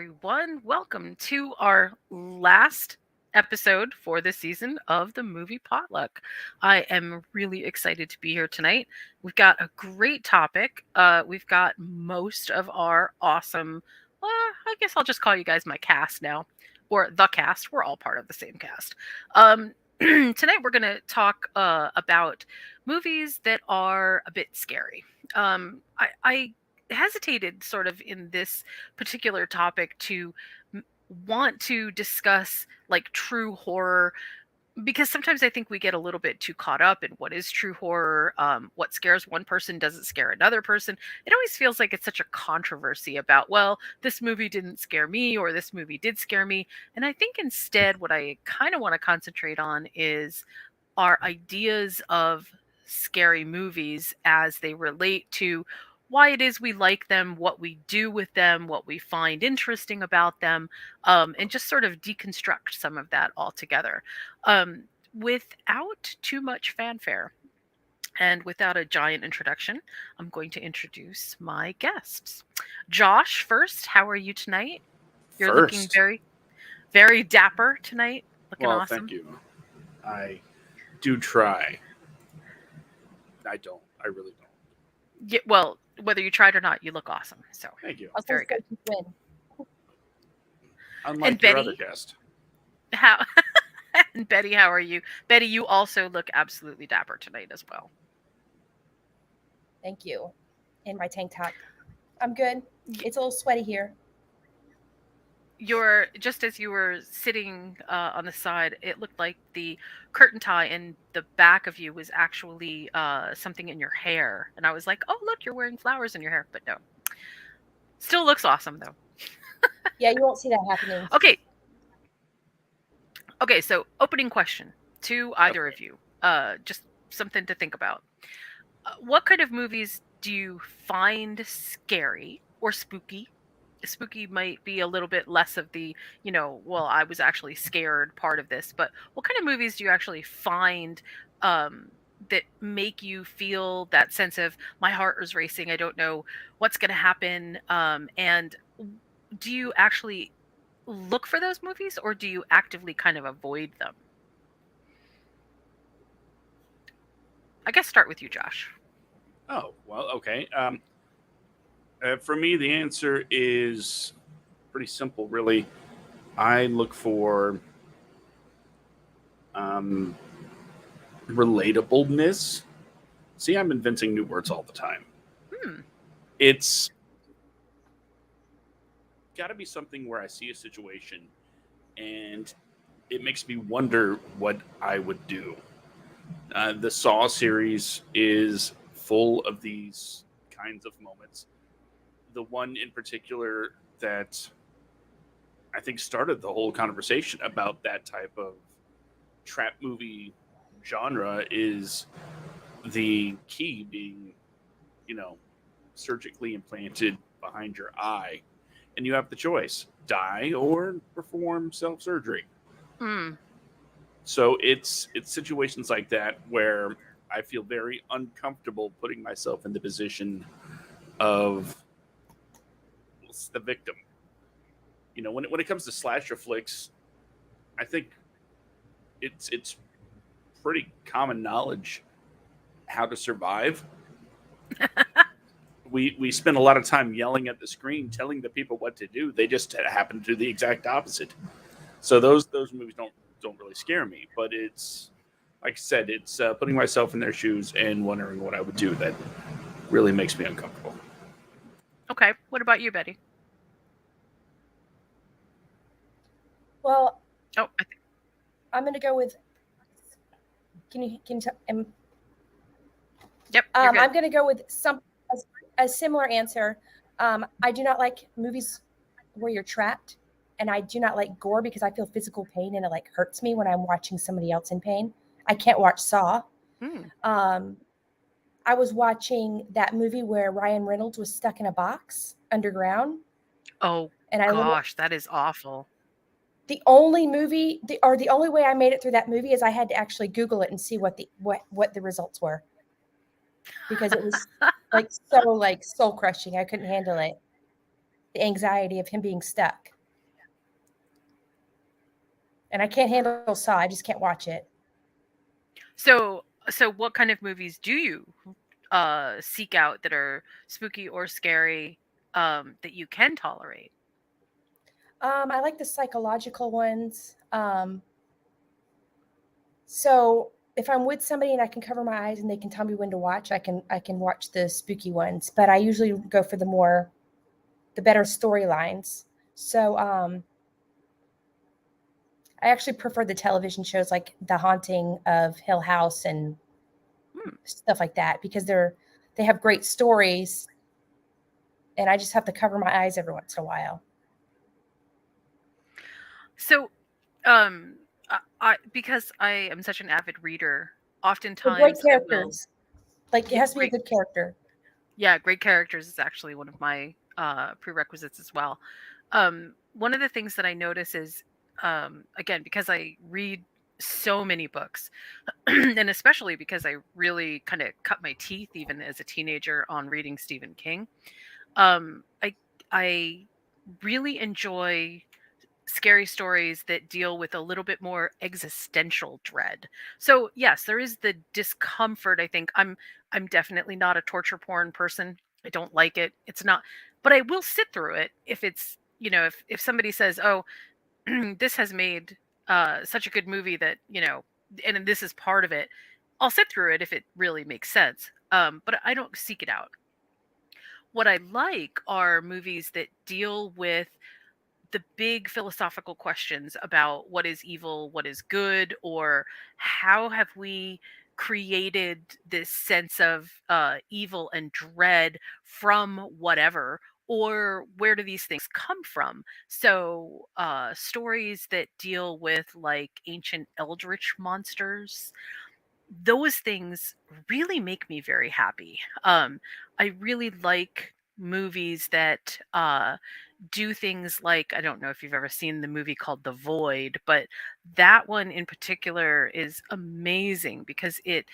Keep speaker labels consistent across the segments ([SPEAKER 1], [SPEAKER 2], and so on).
[SPEAKER 1] everyone. Welcome to our last episode for the season of the movie Potluck. I am really excited to be here tonight. We've got a great topic. We've got most of our awesome, I guess I'll just call you guys my cast now, or the cast. We're all part of the same cast. Tonight we're going to talk about movies that are a bit scary. I hesitated sort of in this particular topic to want to discuss like true horror because sometimes I think we get a little bit too caught up in what is true horror. What scares one person doesn't scare another person. It always feels like it's such a controversy about, well, this movie didn't scare me or this movie did scare me. And I think instead, what I kind of want to concentrate on is our ideas of scary movies as they relate to why it is we like them, what we do with them, what we find interesting about them, and just sort of deconstruct some of that altogether. Without too much fanfare and without a giant introduction, I'm going to introduce my guests. Josh, first, how are you tonight? You're looking
[SPEAKER 2] First,
[SPEAKER 1] very, very dapper tonight. Looking
[SPEAKER 2] well, thank
[SPEAKER 1] awesome.
[SPEAKER 2] you. I do try. I don't. I really don't.
[SPEAKER 1] Yeah, well, whether you tried or not, you look awesome. So
[SPEAKER 2] Thank you.
[SPEAKER 3] I was
[SPEAKER 1] very
[SPEAKER 3] gonna
[SPEAKER 1] good.
[SPEAKER 3] say you win.
[SPEAKER 1] And
[SPEAKER 2] Unlike your other
[SPEAKER 1] Betty,
[SPEAKER 2] guest.
[SPEAKER 1] how and Betty, how are you? Betty, you also look absolutely dapper tonight as well.
[SPEAKER 3] Thank you. In my tank top. I'm good.
[SPEAKER 1] Y-
[SPEAKER 3] It's a little sweaty here.
[SPEAKER 1] You're just as you were sitting on the side, it looked like the curtain tie in the back of you was actually something in your hair, and I was like, "Oh, look, you're wearing flowers in your hair." But no, still looks awesome though.
[SPEAKER 3] Yeah, you won't see that happening.
[SPEAKER 1] Okay, okay. So opening question to either
[SPEAKER 2] Okay.
[SPEAKER 1] of you, just something to think about. What kind of movies do you find scary or spooky? Spooky might be a little bit less of the, well, I was actually scared part of this, but what kind of movies do you actually find um, that make you feel that sense of my heart is racing, I don't know what's going to happen? And do you actually look for those movies or do you actively kind of avoid them? I guess start with you, Josh.
[SPEAKER 2] Oh, well, okay. For me, the answer is pretty simple, really. I look for um, relatableness. See, I'm inventing new words all the time.
[SPEAKER 1] Hmm.
[SPEAKER 2] It's got to be something where I see a situation and it makes me wonder what I would do. The Saw series is full of these kinds of moments. The one in particular that I think started the whole conversation about that type of trap movie genre is the key being, you know, surgically implanted behind your eye. And you have the choice die or perform self surgery.
[SPEAKER 1] Hmm.
[SPEAKER 2] So it's situations like that where I feel very uncomfortable putting myself in the position of the victim. When it comes to slasher flicks, I think it's pretty common knowledge how to survive. We spend a lot of time yelling at the screen, telling the people what to do. They just happen to do the exact opposite. So those movies don't really scare me. But it's like I said, it's putting myself in their shoes and wondering what I would do that really makes me uncomfortable.
[SPEAKER 1] Okay. What about you, Betty?
[SPEAKER 3] Well,
[SPEAKER 1] Oh,
[SPEAKER 3] I'm gonna go with. Can you
[SPEAKER 1] yep, you're good.
[SPEAKER 3] I'm gonna go with a similar answer. I do not like movies where you're trapped, and I do not like gore because I feel physical pain and it like hurts me when I'm watching somebody else in pain. I can't watch Saw.
[SPEAKER 1] Hmm.
[SPEAKER 3] Um, I was watching that movie where Ryan Reynolds was stuck in a box underground,
[SPEAKER 1] Oh
[SPEAKER 3] and I literally
[SPEAKER 1] gosh, that is awful.
[SPEAKER 3] the only way I made it through that movie is I had to actually Google it and see what the results were because it was like so like soul crushing. I couldn't handle it. The anxiety of him being stuck. And I can't handle Saw. I just can't watch it.
[SPEAKER 1] So what kind of movies do you seek out that are spooky or scary that you can tolerate?
[SPEAKER 3] I like the psychological ones. So if I'm with somebody and I can cover my eyes and they can tell me when to watch, I can watch the spooky ones. But I usually go for the better storylines. So I actually prefer the television shows like The Haunting of Hill House and stuff like that because they have great stories, and I just have to cover my eyes every once in a while.
[SPEAKER 1] So, because I am such an avid reader,
[SPEAKER 3] They're
[SPEAKER 1] oftentimes
[SPEAKER 3] great
[SPEAKER 1] I will.
[SPEAKER 3] characters. Like it
[SPEAKER 1] Yeah,
[SPEAKER 3] has to be a
[SPEAKER 1] great.
[SPEAKER 3] good character.
[SPEAKER 1] Yeah, great characters is actually one of my prerequisites as well. One of the things that I notice is, again, because I read so many books, and especially because I really kind of cut my teeth even as a teenager on reading Stephen King. I really enjoy scary stories that deal with a little bit more existential dread. So yes, there is the discomfort. I think I'm definitely not a torture porn person. I don't like it. It's not, but I will sit through it if it's, if somebody says, "Oh, this has made such a good movie that, and this is part of it." I'll sit through it if it really makes sense. But I don't seek it out. What I like are movies that deal with the big philosophical questions about what is evil, what is good, or how have we created this sense of evil and dread from whatever, or where do these things come from? So, stories that deal with like ancient eldritch monsters, those things really make me very happy. I really like movies that do things like, I don't know if you've ever seen the movie called The Void, but that one in particular is amazing because it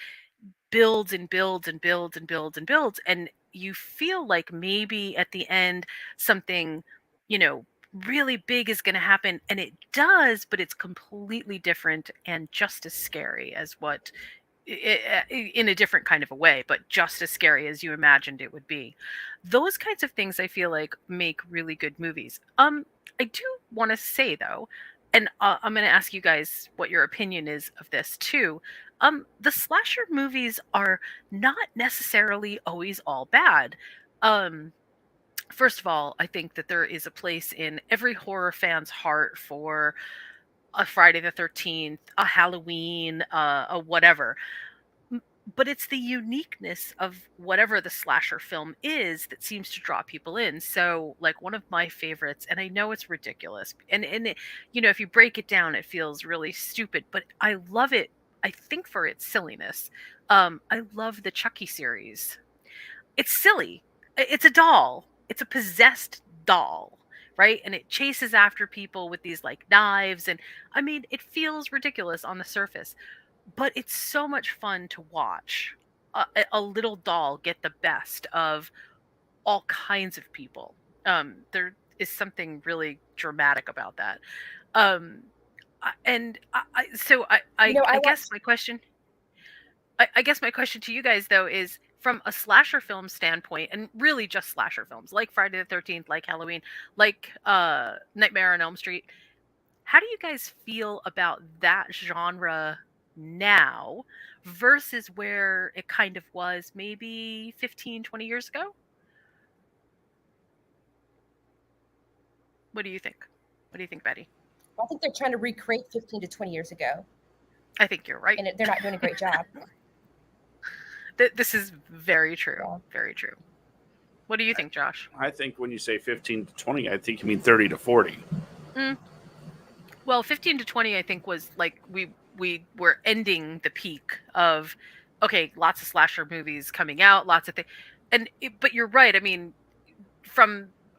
[SPEAKER 1] builds and builds and builds and builds and builds, and you feel like maybe at the end something, you know, really big is going to happen, and it does, but it's completely different and just as scary as what in a different kind of a way, but just as scary as you imagined it would be. Those kinds of things I feel like make really good movies. I do want to say though, and I'm going to ask you guys what your opinion is of this too. The slasher movies are not necessarily always all bad. Um, First of all, I think that there is a place in every horror fan's heart for a Friday the 13th, a Halloween, a whatever. But it's the uniqueness of whatever the slasher film is that seems to draw people in. So, like one of my favorites, and I know it's ridiculous, and it, if you break it down, it feels really stupid, but I love it. I think for its silliness. I love the Chucky series. It's silly. It's a doll. It's a possessed doll, right? And it chases after people with these like knives, and I mean, it feels ridiculous on the surface, but it's so much fun to watch a little doll get the best of all kinds of people. There is something really dramatic about that. Um,
[SPEAKER 3] You know,
[SPEAKER 1] I
[SPEAKER 3] I
[SPEAKER 1] guess
[SPEAKER 3] watched
[SPEAKER 1] my question, I guess my question to you guys though is from a slasher film standpoint, and really just slasher films like Friday the 13th, like Halloween, like Nightmare on Elm Street. How do you guys feel about that genre now versus where it kind of was maybe 15, 20 years ago? What do you think? What do you think, Betty?
[SPEAKER 3] I think they're trying to recreate 15 to 20 years ago,
[SPEAKER 1] I think you're right.
[SPEAKER 3] and they're not doing a great job.
[SPEAKER 1] This is very true.
[SPEAKER 3] Yeah.
[SPEAKER 1] Very true. What do you think, Josh?
[SPEAKER 2] I think when you say 15 to 20, I think you mean 30 to 40.
[SPEAKER 1] Well, 15 to 20, I think, was like we were ending the peak of, okay, lots of slasher movies coming out, lots of things. But you're right. I mean,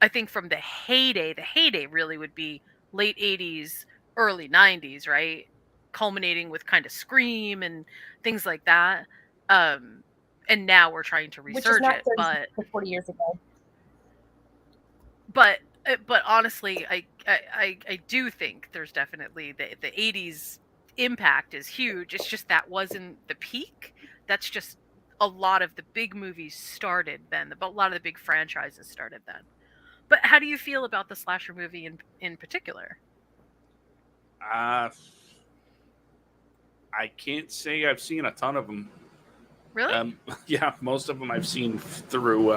[SPEAKER 1] I think from the heyday really would be late 80s, early 90s, right? Culminating with kind of Scream and things like that. And now we're trying to
[SPEAKER 3] Which is
[SPEAKER 1] resurge
[SPEAKER 3] not
[SPEAKER 1] it,
[SPEAKER 3] 30 to 40 years ago.
[SPEAKER 1] but But honestly, I do think there's definitely the 80s impact is huge. It's just that wasn't the peak. That's just a lot of the big movies started then. A lot of the big franchises started then. But how do you feel about the slasher movie in particular?
[SPEAKER 2] Uh, I can't say I've seen a ton of them.
[SPEAKER 1] Really?
[SPEAKER 2] Yeah, most of them I've seen through,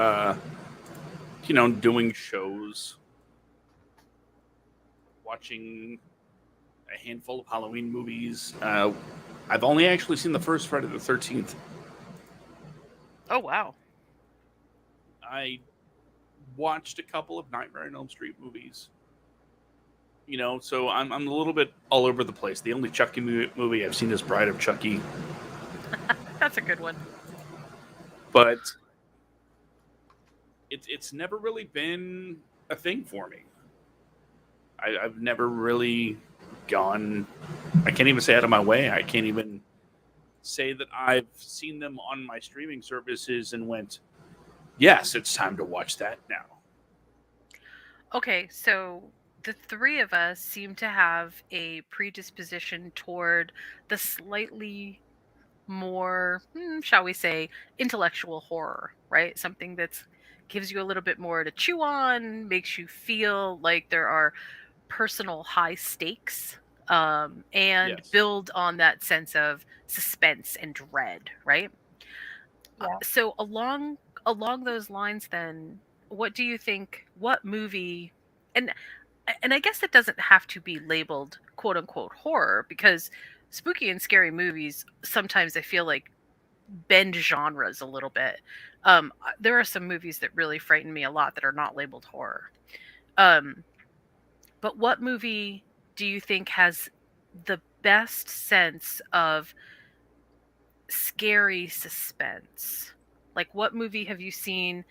[SPEAKER 2] doing shows, watching a handful of Halloween movies. I've only actually seen the first Friday the 13th.
[SPEAKER 1] Oh wow.
[SPEAKER 2] I watched a couple of Nightmare on Elm Street movies. So I'm a little bit all over the place. The only Chucky movie I've seen is Bride of Chucky,
[SPEAKER 1] That's a good one.
[SPEAKER 2] but it's never really been a thing for me. I've never really gone. I can't even say out of my way. I can't even say that I've seen them on my streaming services and went, yes, it's time to watch that now.
[SPEAKER 1] Okay, so the three of us seem to have a predisposition toward the slightly more, shall we say, intellectual horror, right? Something that's gives you a little bit more to chew on, makes you feel like there are personal high stakes, and
[SPEAKER 2] Yes.
[SPEAKER 1] build on that sense of suspense and dread, right?
[SPEAKER 3] Yeah.
[SPEAKER 1] So along those lines, then, what do you think? What movie? And and I guess it doesn't have to be labeled quote unquote horror because spooky and scary movies sometimes I feel like bend genres a little bit. There are some movies that really frighten me a lot that are not labeled horror. Um, but what movie do you think has the best sense of scary suspense? Like, what movie have you seen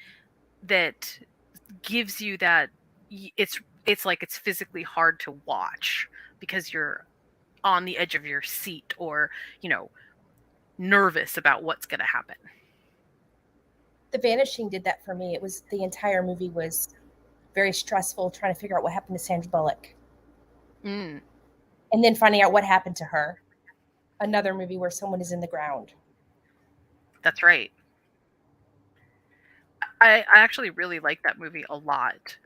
[SPEAKER 1] that gives you that it's like it's physically hard to watch because you're on the edge of your seat or, you know, nervous about what's going to happen?
[SPEAKER 3] The Vanishing did that for me. It was the entire movie was very stressful, trying to figure out what happened to Sandra Bullock,
[SPEAKER 1] Mm,
[SPEAKER 3] and then finding out what happened to her. Another movie where someone is in the ground.
[SPEAKER 1] that's right. I actually really like that movie a lot.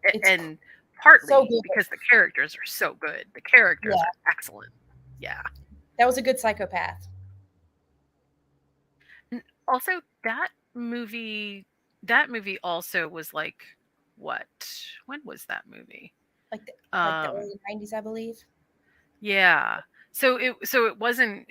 [SPEAKER 3] It's
[SPEAKER 1] And partly
[SPEAKER 3] so good.
[SPEAKER 1] because the characters are so good. The characters
[SPEAKER 3] Yeah.
[SPEAKER 1] are excellent. Yeah.
[SPEAKER 3] That was a good psychopath.
[SPEAKER 1] Also, that movie also was like what? When was that movie?
[SPEAKER 3] Like the
[SPEAKER 1] Um
[SPEAKER 3] early 90s, I believe.
[SPEAKER 1] yeah. So it wasn't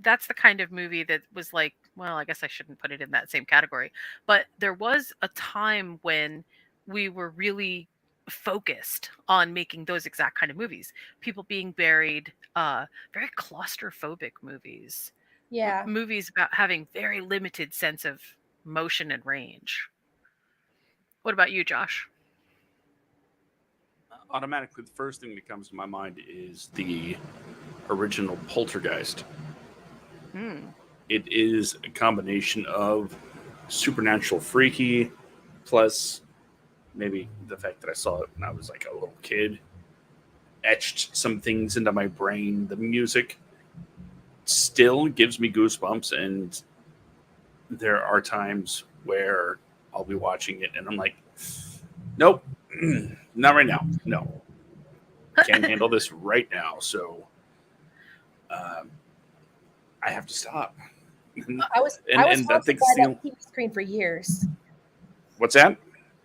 [SPEAKER 1] that's the kind of movie that was like, well, I guess I shouldn't put it in that same category. But there was a time when we were really focused on making those exact kind of movies. People being buried, very claustrophobic movies.
[SPEAKER 3] Yeah.
[SPEAKER 1] Movies about having very limited sense of motion and range. What about you, Josh?
[SPEAKER 2] Automatically, the first thing that comes to my mind is the original Poltergeist.
[SPEAKER 1] Hmm.
[SPEAKER 2] It is a combination of supernatural freaky plus maybe the fact that I saw it when I was like a little kid etched some things into my brain. The music still gives me goosebumps, and there are times where I'll be watching it and I'm like, nope, not right now. No, can't handle this right now. So um, I have to stop. and
[SPEAKER 3] I was
[SPEAKER 2] and I
[SPEAKER 3] haunted
[SPEAKER 2] think
[SPEAKER 3] by
[SPEAKER 2] it's the
[SPEAKER 3] that TV screen for years.
[SPEAKER 2] what's that?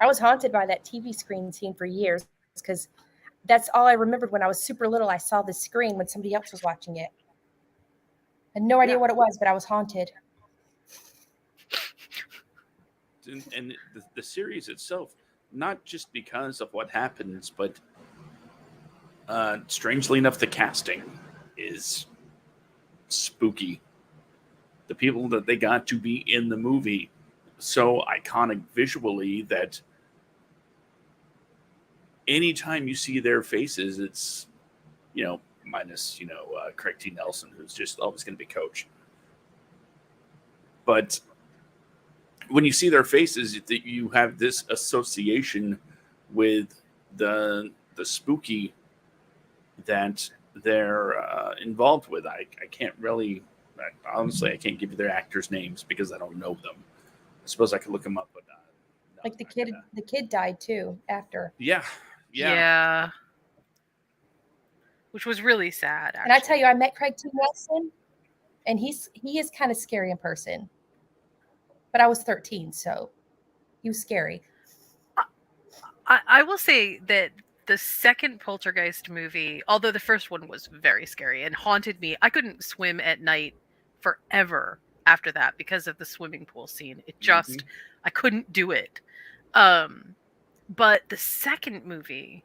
[SPEAKER 3] I was haunted by that TV screen scene for years because that's all I remembered when I was super little. I saw the screen when somebody else was watching it. I had no idea
[SPEAKER 2] Yeah.
[SPEAKER 3] what it was, but I was haunted.
[SPEAKER 2] And the series itself, not just because of what happens, but strangely enough, the casting is spooky. The people that they got to be in the movie so iconic visually that anytime you see their faces, it's minus Craig T. Nelson, who's just always going to be Coach. But when you see their faces, you have this association with the spooky that they're involved with. I can't really, honestly, I can't give you their actors' names because I don't know them. I suppose I could look them up, but no,
[SPEAKER 3] Like
[SPEAKER 2] I'm not gonna.
[SPEAKER 3] the kid died too after.
[SPEAKER 2] Yeah, yeah.
[SPEAKER 1] Yeah. Which was really sad,
[SPEAKER 3] And I tell
[SPEAKER 1] actually.
[SPEAKER 3] you, I met Craig T. Nelson, and he is kind of scary in person. But I was 13, so he was scary.
[SPEAKER 1] I will say that the second Poltergeist movie, although the first one was very scary and haunted me, I couldn't swim at night forever after that because of the swimming pool scene. It just, I couldn't do it. But the second movie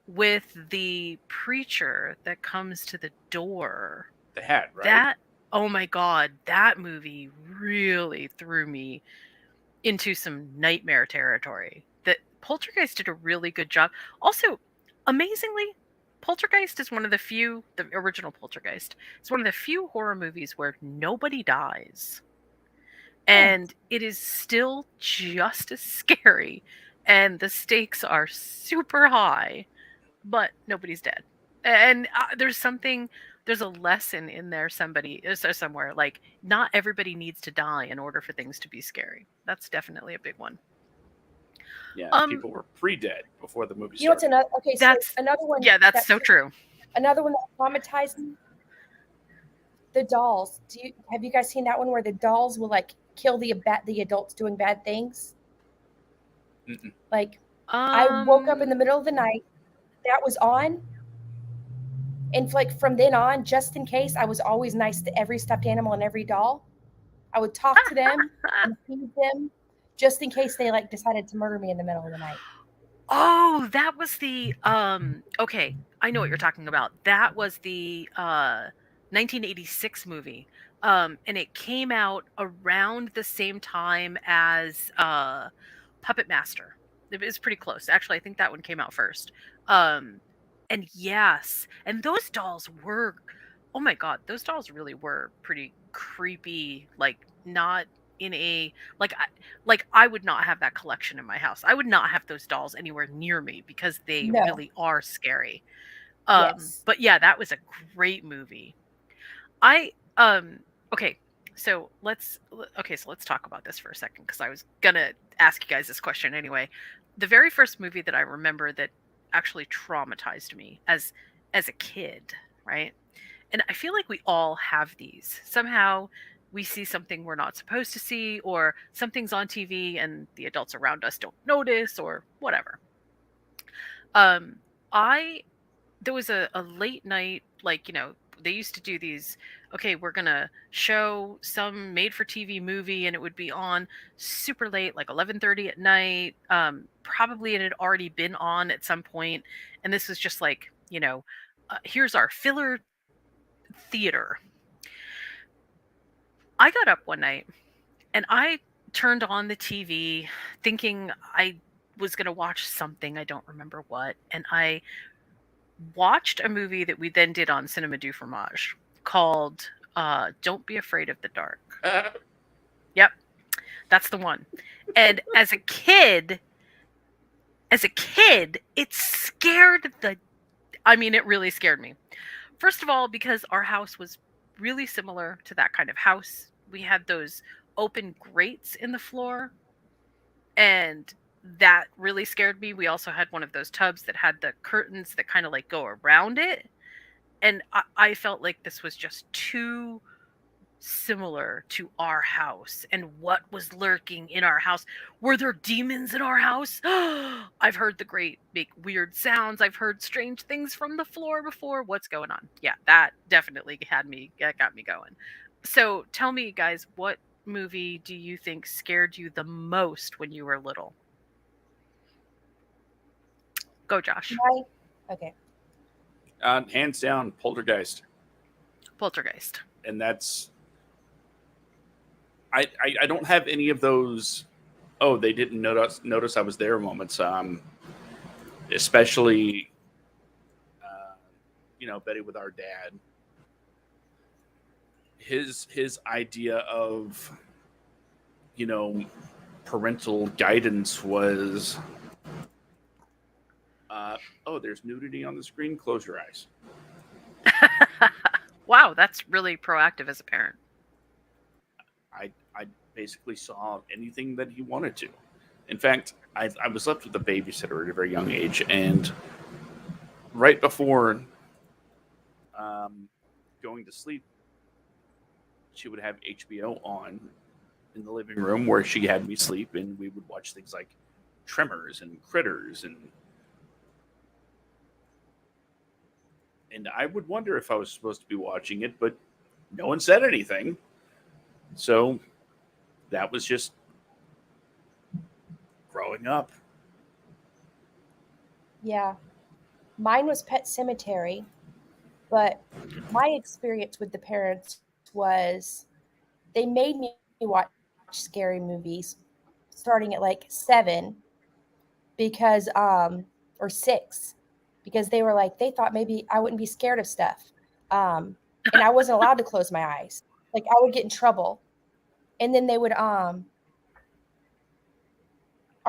[SPEAKER 1] with the preacher that comes to the door,
[SPEAKER 2] The hat, right?
[SPEAKER 1] that, oh my God, that movie really threw me into some nightmare territory. That Poltergeist did a really good job. Also, amazingly, Poltergeist is one of the few, the original Poltergeist, is one of the few horror movies where nobody dies. And it is still just as scary, and the stakes are super high, but nobody's dead. And there's a lesson in there somewhere, like not everybody needs to die in order for things to be scary. That's definitely a big one.
[SPEAKER 2] Yeah, people were pre-dead before the movie started.
[SPEAKER 3] You know what's another? Okay, so
[SPEAKER 1] That's
[SPEAKER 3] another one.
[SPEAKER 1] Yeah, that's so true.
[SPEAKER 3] Another one that traumatized me. The dolls. Have you guys seen that one where the dolls will like kill the adults doing bad things?
[SPEAKER 2] Mm-mm.
[SPEAKER 3] Like I woke up in the middle of the night. That was on. And like from then on, just in case, I was always nice to every stuffed animal and every doll. I would talk to them and feed them just in case they like decided to murder me in the middle of the night.
[SPEAKER 1] Oh, that was the okay, I know what you're talking about. That was the 1986 movie. And it came out around the same time as Puppet Master. It was pretty close. Actually, I think that one came out first. And yes, and those dolls were, oh my God, those dolls really were pretty creepy, like not in a like I would not have that collection in my house. I would not have those dolls anywhere near me because they
[SPEAKER 3] No.
[SPEAKER 1] really are scary.
[SPEAKER 3] Yes.
[SPEAKER 1] But yeah, that was a great movie. I okay, so let's talk about this for a second because I was gonna ask you guys this question anyway. The very first movie that I remember that actually traumatized me as a kid, right? And I feel like we all have these. Somehow we see something we're not supposed to see, or something's on TV and the adults around us don't notice, or whatever. There was a late night, like, they used to do these, okay, we're gonna show some made for TV movie, and it would be on super late, like 11:30 at night. Probably it had already been on at some point, and this was just like, here's our filler theater. I got up one night and I turned on the TV thinking I was going to watch something, I don't remember what, and I watched a movie that we then did on Cinema du Fromage called Don't Be Afraid of the Dark. Yep, that's the one. And as a kid, it scared it really scared me. First of all, because our house was really similar to that kind of house. We had those open grates in the floor, and that really scared me. We also had one of those tubs that had the curtains that kind of like go around it, and I felt like this was just too similar to our house and what was lurking in our house. Were there demons in our house? I've heard the great make weird sounds. I've heard strange things from the floor before. What's going on? Yeah, that definitely got me going. So tell me, guys, what movie do you think scared you the most when you were little? Go, Josh.
[SPEAKER 3] Okay.
[SPEAKER 2] Hands down, Poltergeist.
[SPEAKER 1] Poltergeist.
[SPEAKER 2] And that's I don't have any of those. Oh, they didn't notice I was there moments. Especially, Betty with our dad. His idea of, parental guidance was oh, there's nudity on the screen, close your eyes.
[SPEAKER 1] Wow, that's really proactive as a parent.
[SPEAKER 2] I basically saw anything that he wanted to. In fact, I was left with a babysitter at a very young age, and right before going to sleep, she would have HBO on in the living room where she had me sleep, and we would watch things like Tremors and Critters, and I would wonder if I was supposed to be watching it, but no one said anything. So that was just growing up.
[SPEAKER 3] Yeah. Mine was Pet Cemetery, but my experience with the parents was they made me watch scary movies starting at like 7 because or 6 because they were like they thought maybe I wouldn't be scared of stuff. And I wasn't allowed to close my eyes. Like I would get in trouble. And then they would our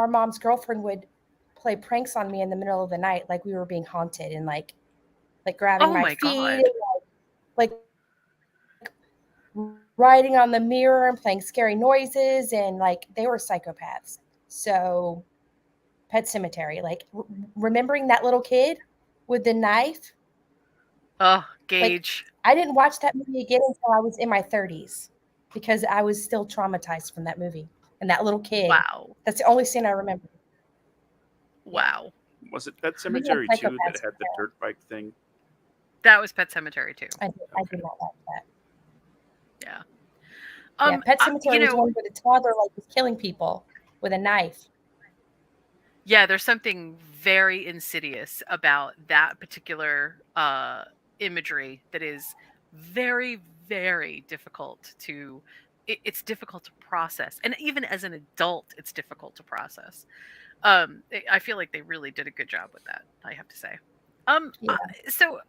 [SPEAKER 3] mom's girlfriend would play pranks on me in the middle of the night like we were being haunted and like grabbing
[SPEAKER 1] Oh
[SPEAKER 3] my
[SPEAKER 1] my
[SPEAKER 3] feet
[SPEAKER 1] God.
[SPEAKER 3] and like writing on the mirror and playing scary noises, and like they were psychopaths. So Pet Cemetery, like remembering that little kid with the knife,
[SPEAKER 1] Oh, Gage.
[SPEAKER 3] I didn't watch that movie again until I was in my 30s because I was still traumatized from that movie and that little kid.
[SPEAKER 1] Wow.
[SPEAKER 3] That's the only scene I remember.
[SPEAKER 1] Wow.
[SPEAKER 2] Was it Pet Cemetery 2 that
[SPEAKER 3] psychopaths
[SPEAKER 2] had the dirt bike thing?
[SPEAKER 1] That was Pet Cemetery too.
[SPEAKER 3] I did not like that.
[SPEAKER 1] Yeah.
[SPEAKER 3] Yeah, Pet Cemetery was
[SPEAKER 1] know,
[SPEAKER 3] one where the toddler like was killing people with a knife.
[SPEAKER 1] yeah, there's something very insidious about that particular imagery that is very, very difficult to. It's difficult to process, and even as an adult, it's difficult to process. I feel like they really did a good job with that. I have to say.
[SPEAKER 3] Yeah.
[SPEAKER 1] So,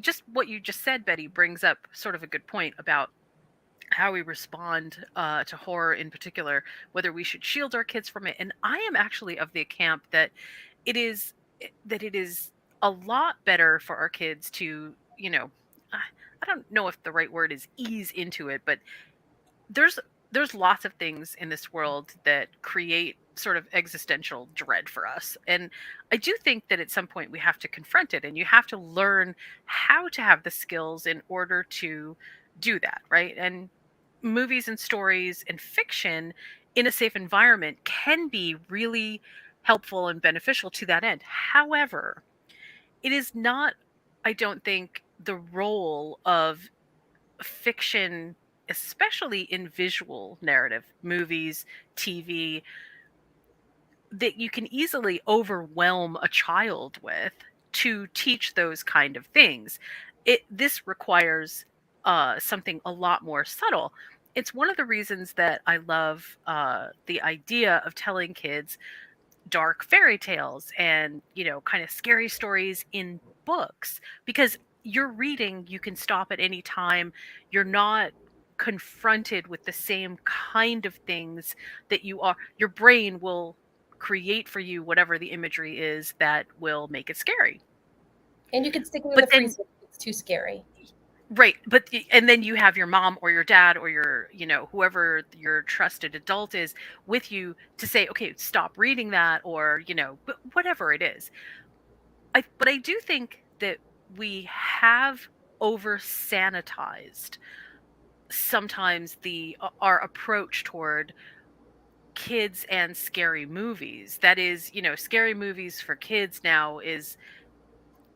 [SPEAKER 1] just what you just said, Betty, brings up sort of a good point about how we respond to horror in particular, whether we should shield our kids from it. And I am actually of the camp that it is it is a lot better for our kids to, I don't know if the right word is ease into it, but there's there's lots of things in this world that create sort of existential dread for us. And I do think that at some point we have to confront it, and you have to learn how to have the skills in order to do that, right? And movies and stories and fiction in a safe environment can be really helpful and beneficial to that end. However, it is not, I don't think, the role of fiction, especially in visual narrative, movies, TV, that you can easily overwhelm a child with to teach those kind of things. This requires something a lot more subtle. It's one of the reasons that I love the idea of telling kids dark fairy tales and, kind of scary stories in books, because you're reading, you can stop at any time. You're not confronted with the same kind of things that your brain will create for you whatever the imagery is that will make it scary.
[SPEAKER 3] And you can stick it in
[SPEAKER 1] But
[SPEAKER 3] the
[SPEAKER 1] then
[SPEAKER 3] freezer if it's too scary.
[SPEAKER 1] Right, and then you have your mom or your dad or your, whoever your trusted adult is with you to say, okay, stop reading that, or, whatever it is. But I do think that we have over sanitized sometimes our approach toward kids and scary movies. That is, scary movies for kids now is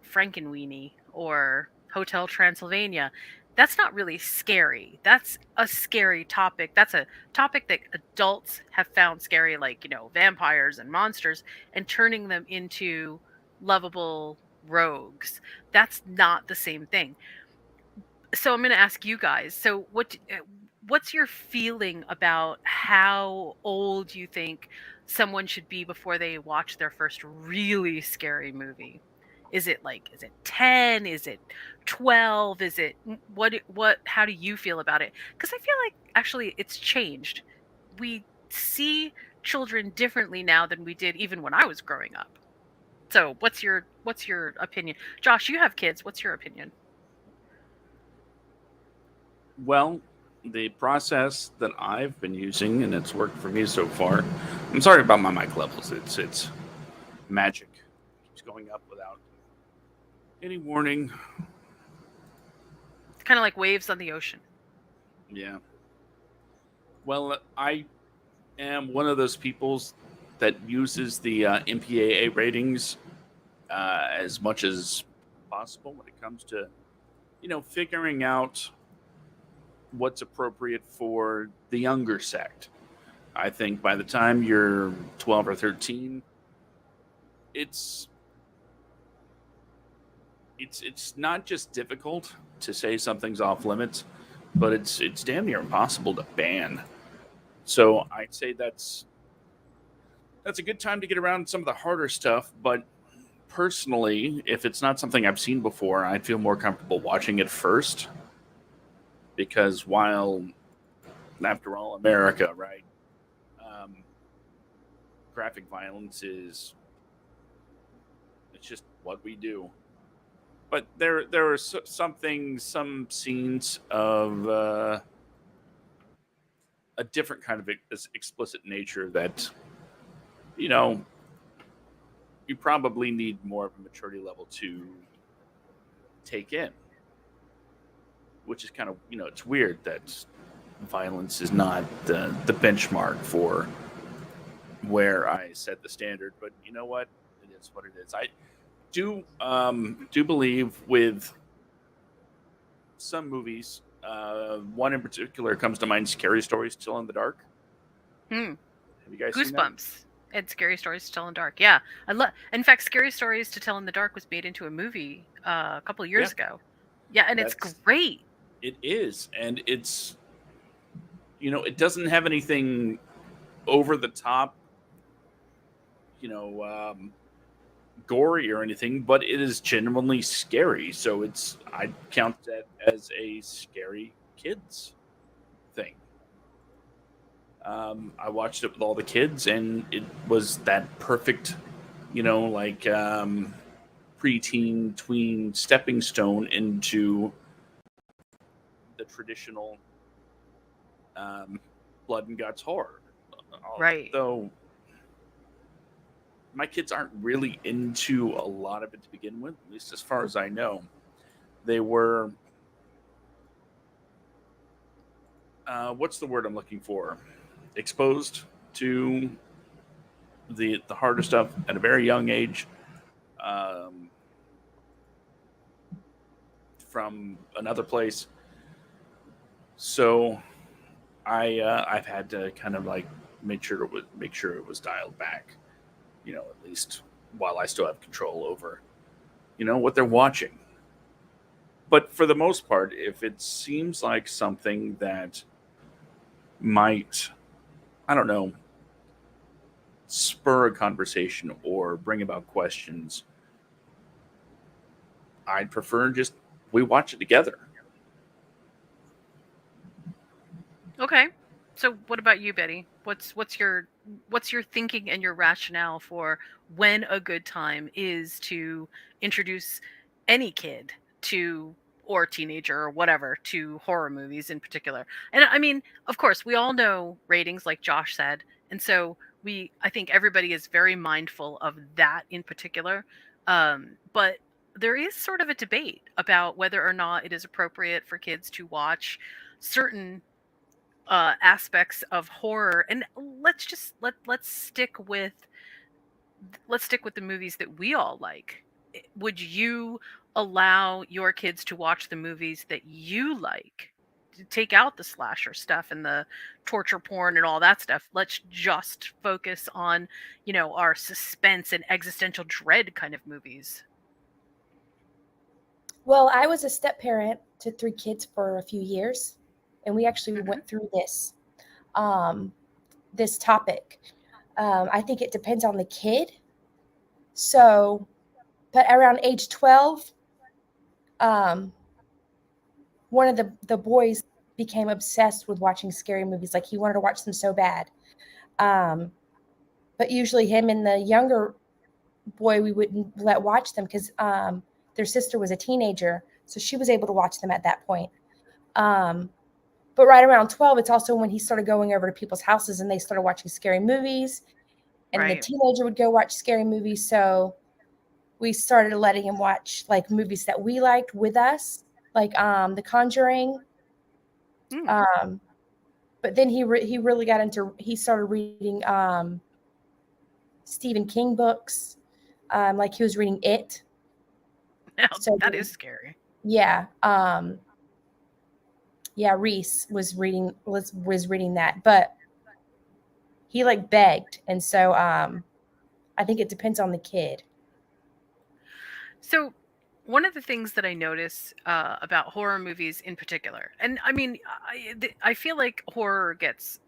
[SPEAKER 1] Frankenweenie or Hotel Transylvania. That's not really scary. That's a scary topic. That's a topic that adults have found scary, like, vampires and monsters, and turning them into lovable rogues. That's not the same thing. So I'm going to ask you guys. So what's your feeling about how old you think someone should be before they watch their first really scary movie? Is it 10? Is it 12? Is it what how do you feel about it? Cuz I feel like actually it's changed. We see children differently now than we did even when I was growing up. So what's your opinion? Josh, you have kids. What's your opinion?
[SPEAKER 2] Well, the process that I've been using, and it's worked for me so far. I'm sorry about my mic levels. It's magic. It keeps going up without any warning.
[SPEAKER 1] It's kind of like waves on the ocean.
[SPEAKER 2] Yeah. Well, I am one of those peoples that uses the MPAA ratings as much as possible when it comes to, figuring out what's appropriate for the younger sect. I think by the time you're 12 or 13, it's it's not just difficult to say something's off limits, but it's damn near impossible to ban. So I'd say that's a good time to get around some of the harder stuff. But personally, if it's not something I've seen before, I'd feel more comfortable watching it first. Because while, after all, America, right? Um, Graphic violence is it's just what we do. But there are some scenes of a different kind of explicit nature that you know you probably need more of a maturity level to take in, which is kind of it's weird that violence is not the benchmark for where I set the standard, but you know what? It is what it is. I do believe with some movies. One in particular comes to mind: Scary Stories, Still in the Dark.
[SPEAKER 1] Hmm.
[SPEAKER 2] Have you guys seen that?
[SPEAKER 1] Goosebumps. And Scary Stories to Tell in the Dark. Yeah, I love. In fact, Scary Stories to Tell in the Dark was made into a movie a couple of
[SPEAKER 2] Yeah,
[SPEAKER 1] years ago. Yeah, and it's
[SPEAKER 2] that's
[SPEAKER 1] great.
[SPEAKER 2] it is, and it's it doesn't have anything over the top, you know, gory or anything, but it is genuinely scary. So I count that as a scary kids thing. I watched it with all the kids, and it was that perfect, like preteen, tween stepping stone into the traditional blood and guts horror.
[SPEAKER 1] Right.
[SPEAKER 2] Though my kids aren't really into a lot of it to begin with, at least as far as I know. They were, what's the word I'm looking for? Exposed to the harder stuff at a very young age, um, from another place. So I've had to kind of like make sure it was dialed back, at least while I still have control over what they're watching. But for the most part, if it seems like something that might, I don't know, spur a conversation or bring about questions, I'd prefer just we watch it together.
[SPEAKER 1] Okay. So what about you, Betty? What's your thinking and your rationale for when a good time is to introduce any kid to or teenager or whatever to horror movies in particular? And I mean, of course, we all know ratings like Josh said. And so I think everybody is very mindful of that in particular. But there is sort of a debate about whether or not it is appropriate for kids to watch certain aspects of horror. And let's stick with the movies that we all like. Would you allow your kids to watch the movies that you like? To take out the slasher stuff and the torture porn and all that stuff. Let's just focus on, our suspense and existential dread kind of movies.
[SPEAKER 3] Well, I was a step parent to 3 kids for a few years, and we actually
[SPEAKER 1] Hmm.
[SPEAKER 3] went through um, this topic. I think it depends on the kid. So, but around age 12, um, one of the boys became obsessed with watching scary movies. Like he wanted to watch them so bad. Um, but usually him and the younger boy we wouldn't let watch them because their sister was a teenager, so she was able to watch them at that point. But right around 12, it's also when he started going over to people's houses and they started watching scary movies, and the
[SPEAKER 1] Right.
[SPEAKER 3] teenager would go watch scary movies. So we started letting him watch like movies that we liked with us, like The Conjuring.
[SPEAKER 1] Hmm.
[SPEAKER 3] But then he really got into, he started reading Stephen King books. Like he was reading It.
[SPEAKER 1] Now,
[SPEAKER 3] So
[SPEAKER 1] that is scary.
[SPEAKER 3] yeah. Yeah, Reese was reading that, but he like begged, and so I think it depends on the kid.
[SPEAKER 1] So, one of the things that I notice about horror movies in particular, and I mean, I feel like horror gets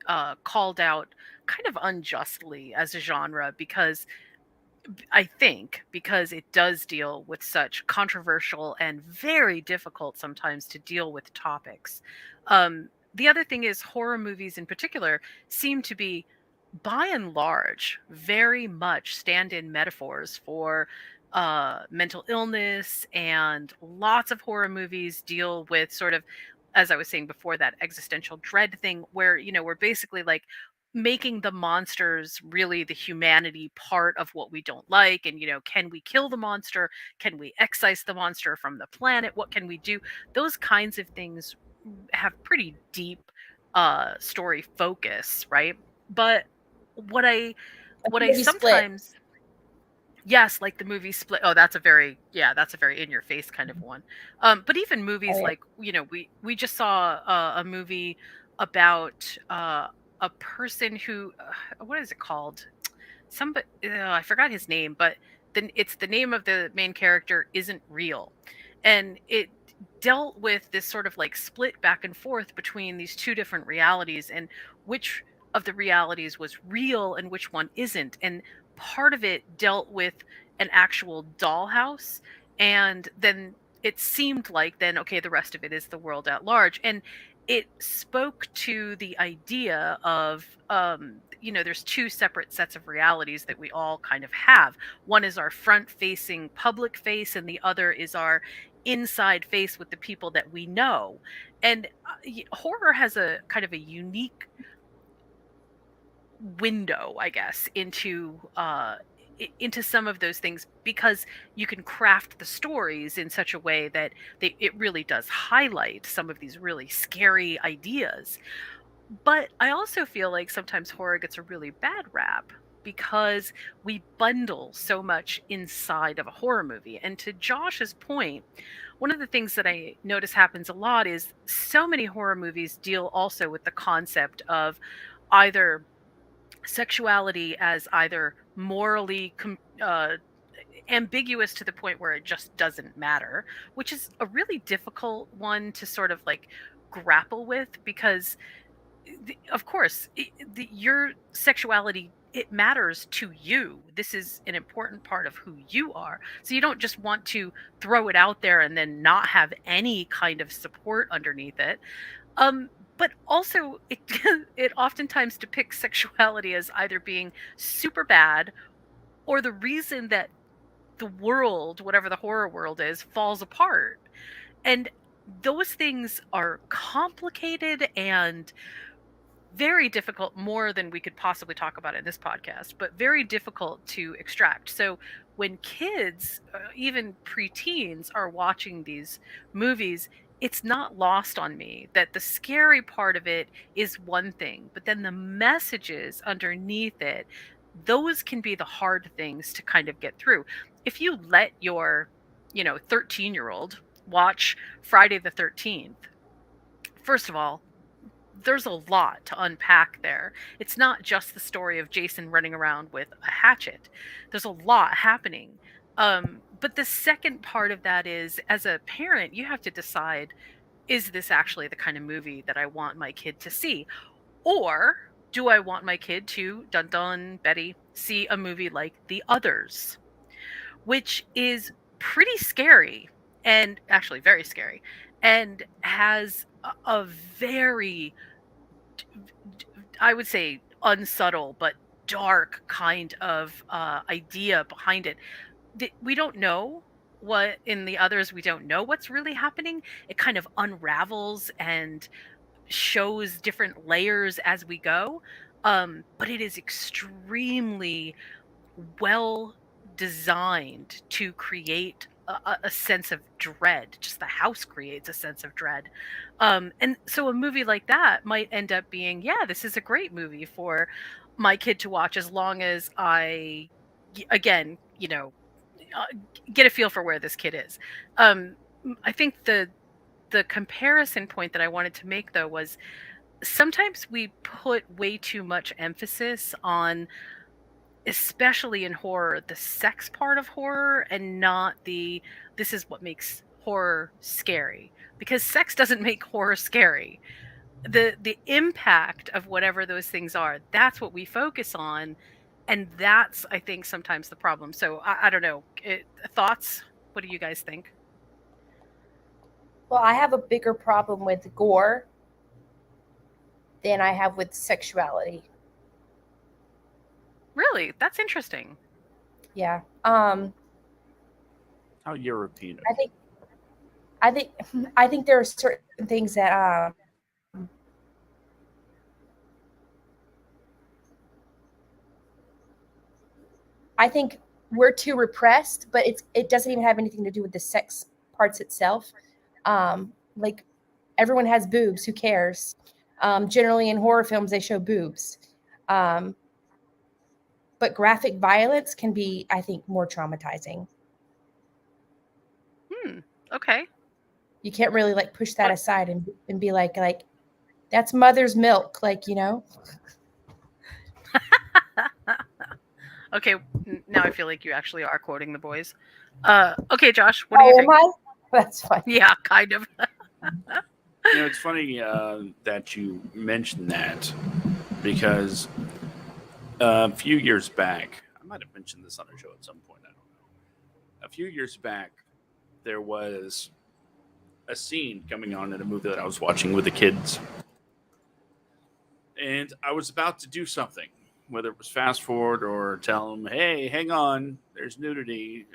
[SPEAKER 1] called out kind of unjustly as a genre because I think because it does deal with such controversial and very difficult sometimes to deal with topics. The other thing is horror movies in particular seem to be by and large very much stand-in metaphors for mental illness, and lots of horror movies deal with sort of, as I was saying before, that existential dread thing where we're basically like making the monsters really the humanity part of what we don't like, and can we kill the monster, can we excise the monster from the planet, what can we do, those kinds of things have pretty deep story focus, right? But what I
[SPEAKER 3] Like
[SPEAKER 1] what
[SPEAKER 3] the
[SPEAKER 1] I
[SPEAKER 3] movie Split.
[SPEAKER 1] sometimes, yes, like the movie Split. Oh, that's a very, yeah, that's a very in your face kind of one. But even movies
[SPEAKER 3] Oh,
[SPEAKER 1] like, we just saw a movie about a person who what is it called? Somebody, I forgot his name, but then it's the name of the main character isn't real, and it dealt with this sort of like split back and forth between these two different realities, and which of the realities was real and which one isn't. And part of it dealt with an actual dollhouse, and then it seemed like then okay, the rest of it is the world at large. And it spoke to the idea of there's two separate sets of realities that we all kind of have. One is our front facing public face, and the other is our inside face with the people that we know. And horror has a kind of a unique window, I guess, into into some of those things, because you can craft the stories in such a way that it really does highlight some of these really scary ideas. But I also feel like sometimes horror gets a really bad rap because we bundle so much inside of a horror movie. And to Josh's point, one of the things that I notice happens a lot is so many horror movies deal also with the concept of either sexuality as either morally ambiguous to the point where it just doesn't matter, which is a really difficult one to sort of like grapple with, because of course your sexuality, it matters to you. This is an important part of who you are, so you don't just want to throw it out there and then not have any kind of support underneath it. But also it it oftentimes depicts sexuality as either being super bad, or the reason that the world, whatever the horror world is, falls apart. And those things are complicated and very difficult, more than we could possibly talk about in this podcast, but very difficult to extract. So when kids, even preteens, are watching these movies, it's not lost on me that the scary part of it is one thing, but then the messages underneath it, those can be the hard things to kind of get through. If you let your 13-year-old watch Friday the 13th, first of all, there's a lot to unpack there. It's not just the story of Jason running around with a hatchet. There's a lot happening. But the second part of that is, as a parent, you have to decide, is this actually the kind of movie that I want my kid to see? Or do I want my kid to, dun dun, Betty, see a movie like The Others, which is pretty scary, and actually very scary, and has a very, I would say, unsubtle but dark kind of idea behind it. We don't know what in the others, we don't know what's really happening. It kind of unravels and shows different layers as we go. But it is extremely well designed to create a sense of dread. Just the house creates a sense of dread. And so a movie like that might end up being, yeah, this is a great movie for my kid to watch, as long as again, uh, get a feel for where this kid is. I think the comparison point that I wanted to make, though, was sometimes we put way too much emphasis on, especially in horror, the sex part of horror, and not this is what makes horror scary, because sex doesn't make horror scary. The impact of whatever those things are, that's what we focus on, and that's, I think, sometimes the problem. So I don't know, thoughts, what do you guys think?
[SPEAKER 3] Well, I have a bigger problem with gore than I have with sexuality.
[SPEAKER 1] Really, that's interesting.
[SPEAKER 3] Yeah.
[SPEAKER 2] How European.
[SPEAKER 3] I think there are certain things that I think we're too repressed, but it doesn't even have anything to do with the sex parts itself. Like everyone has boobs, who cares? Generally in horror films they show boobs. But graphic violence can be, I think, more traumatizing.
[SPEAKER 1] Okay.
[SPEAKER 3] You can't really like push that aside and be like that's mother's milk, like,
[SPEAKER 1] Okay, now I feel like you actually are quoting The Boys. Okay, Josh, what do you think?
[SPEAKER 3] Am I? That's fine.
[SPEAKER 1] Yeah, kind of.
[SPEAKER 2] It's funny that you mentioned that, because a few years back, I might have mentioned this on a show at some point, I don't know. A few years back, there was a scene coming on in a movie that I was watching with the kids. And I was about to do something, whether it was fast forward or tell them, hey, hang on, there's nudity.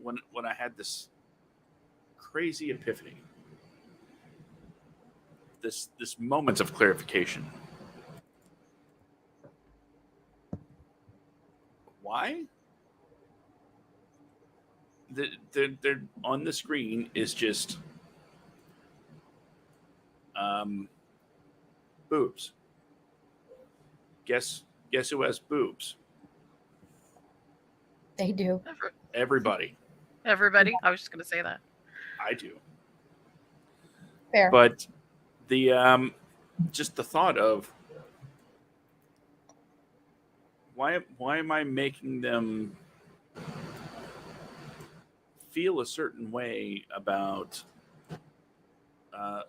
[SPEAKER 2] When I had this crazy epiphany, this moment of clarification. Why? They're on the screen is just boobs. Guess who has boobs?
[SPEAKER 3] They do.
[SPEAKER 2] Everybody.
[SPEAKER 1] Everybody? I was just going to say that.
[SPEAKER 2] I do.
[SPEAKER 3] Fair.
[SPEAKER 2] But the just the thought of why am I making them feel a certain way about a